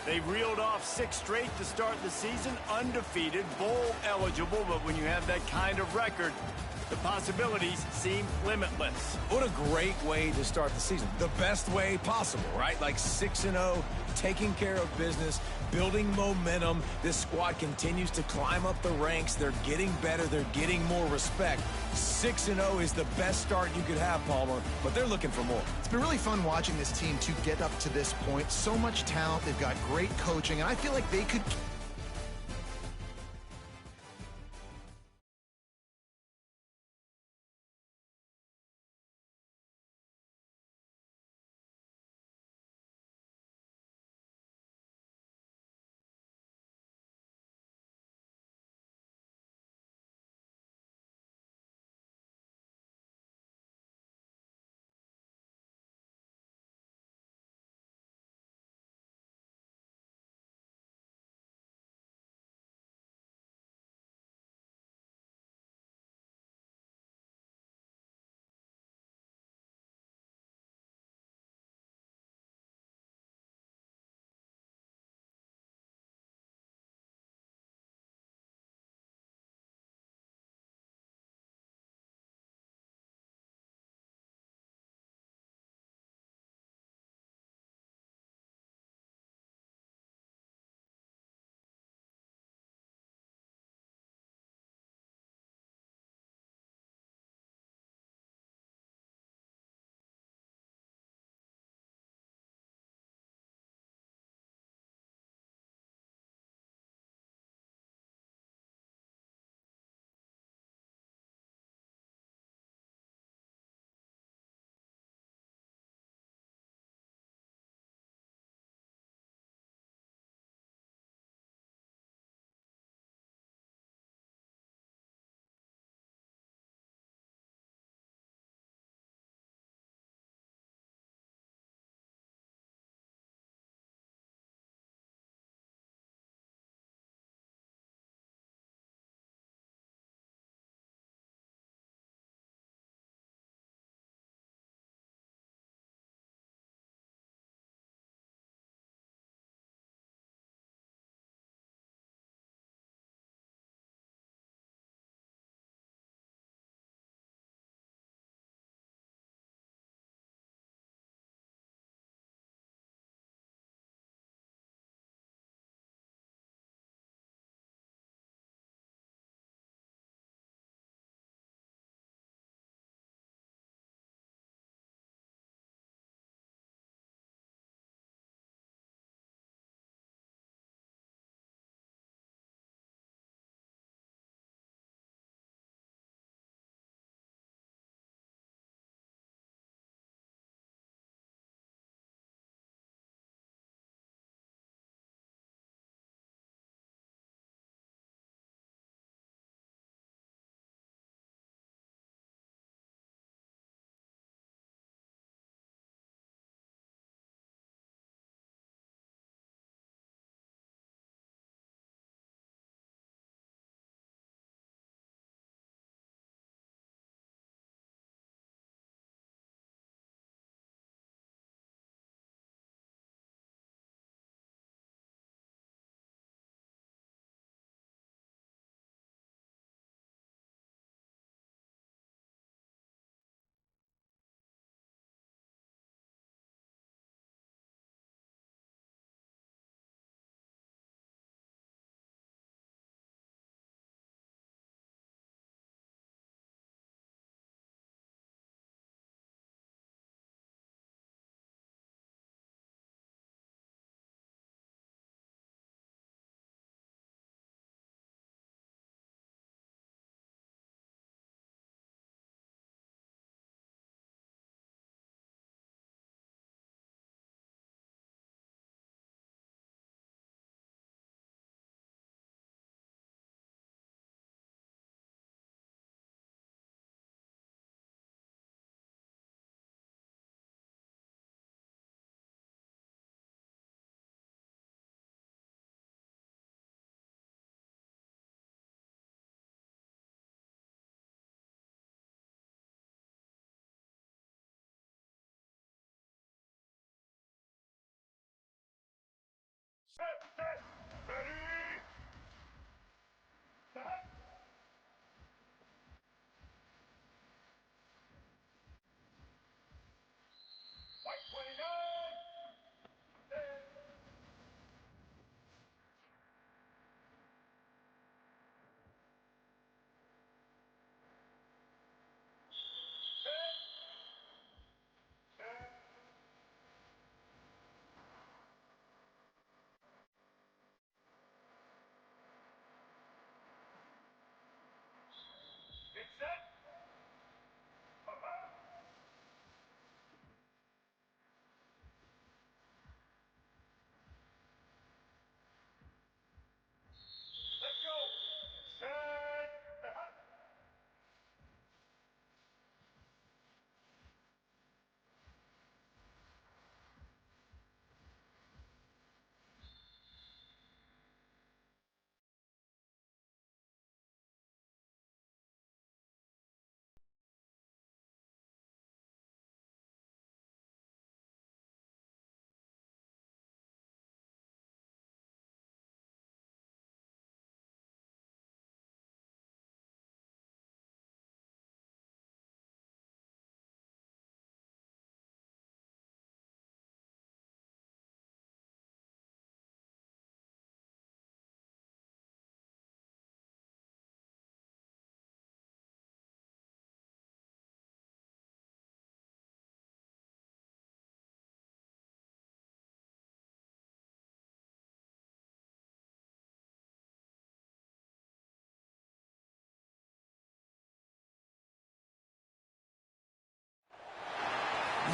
they reeled off 6 straight to start the season, undefeated, bowl eligible, but when you have that kind of record, the possibilities seem limitless. What a great way to start the season. The best way possible, right? Like 6-0, taking care of business, building momentum. This squad continues to climb up the ranks. They're getting better. They're getting more respect. 6-0 is the best start you could have, Palmer, but they're looking for more. It's been really fun watching this team to get up to this point. So much talent. They've got great coaching, and I feel like they could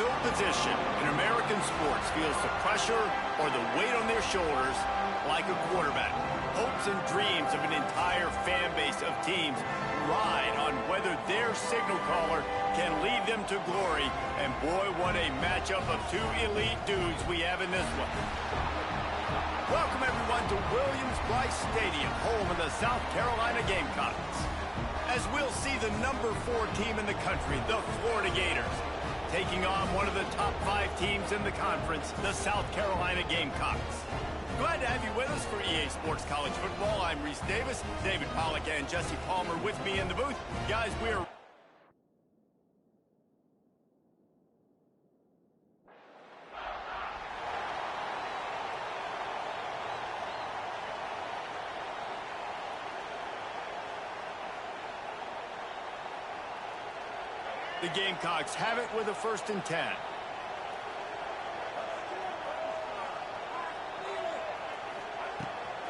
No position in American sports feels the pressure or the weight on their shoulders like a quarterback. Hopes and dreams of an entire fan base of teams ride on whether their signal caller can lead them to glory. And boy, what a matchup of two elite dudes we have in this one. Welcome everyone to Williams-Brice Stadium, home of the South Carolina Gamecocks. As we'll see the number 4 team in the country, the Florida Gators, taking on one of the top 5 teams in the conference, the South Carolina Gamecocks. Glad to have you with us for EA Sports College Football. I'm Reese Davis, David Pollack and Jesse Palmer with me in the booth. Guys, we're the Gamecocks have it with a 1st and 10.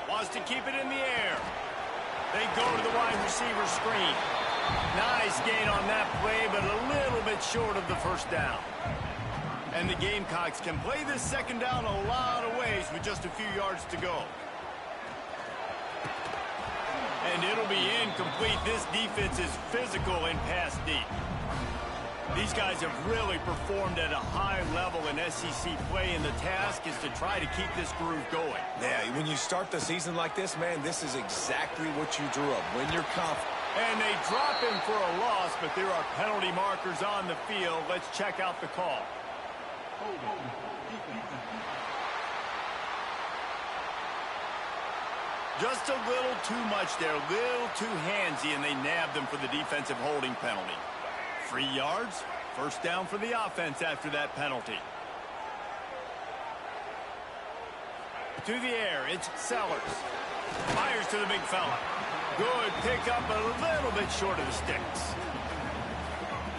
Wants to keep it in the air. They go to the wide receiver screen. Nice gain on that play, but a little bit short of the 1st down. And the Gamecocks can play this 2nd down a lot of ways with just a few yards to go. And it'll be incomplete. This defense is physical and pass deep. These guys have really performed at a high level in SEC play, and the task is to try to keep this groove going. Yeah, when you start the season like this, man, this is exactly what you drew up. When you're confident. And they drop him for a loss, but there are penalty markers on the field. Let's check out the call. Just a little too much there, a little too handsy, and they nabbed them for the defensive holding penalty. 3 yards, 1st down for the offense after that penalty. To the air, it's Sellers. Fires to the big fella. Good pickup, a little bit short of the sticks.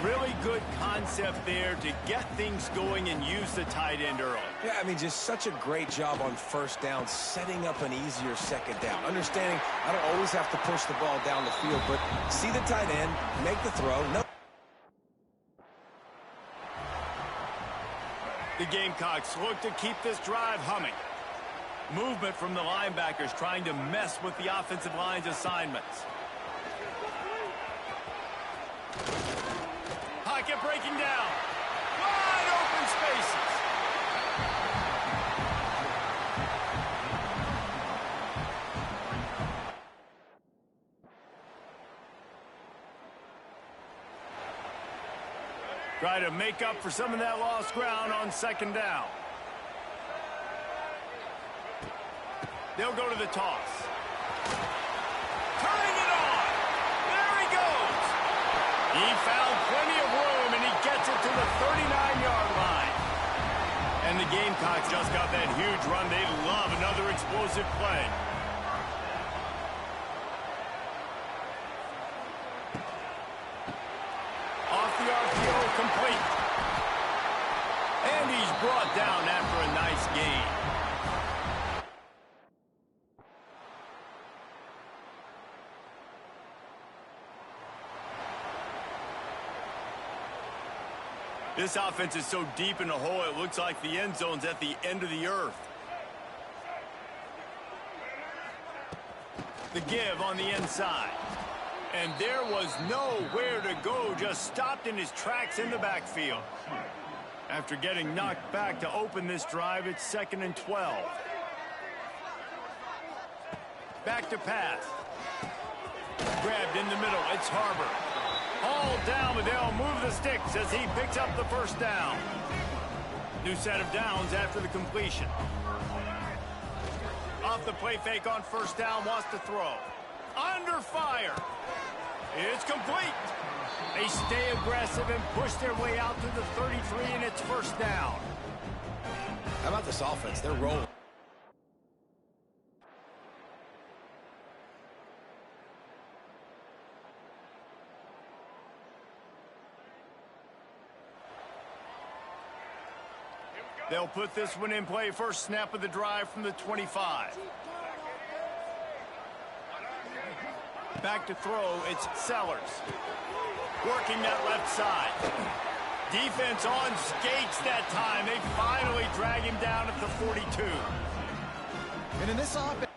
Really good concept there to get things going and use the tight end early. Yeah, I mean, just such a great job on 1st down, setting up an easier 2nd down. Understanding I don't always have to push the ball down the field, but see the tight end, make the throw. No. The Gamecocks look to keep this drive humming. Movement from the linebackers trying to mess with the offensive line's assignments. Pocket breaking down. Wide open spaces. Try to make up for some of that lost ground on 2nd down. They'll go to the toss. Turning it on. There he goes. He found plenty of room, and he gets it to the 39-yard line. And the Gamecocks just got that huge run. They love another explosive play. Off the RPO, complete. And he's brought down after a nice gain. This offense is so deep in the hole, it looks like the end zone's at the end of the earth. The give on the inside. And there was nowhere to go, just stopped in his tracks in the backfield. After getting knocked back to open this drive, it's 2nd and 12. Back to pass. Grabbed in the middle, it's Harbor. Hauled down, but they'll move the sticks as he picks up the first down. New set of downs after the completion. Off the play fake on first down, wants to throw. Under fire. It's complete. They stay aggressive and push their way out to the 33, and it's first down. How about this offense? They're rolling. They'll put this one in play. First snap of the drive from the 25. Back to throw, it's Sellers. Working that left side. Defense on skates that time. They finally drag him down at the 42. And in this offense...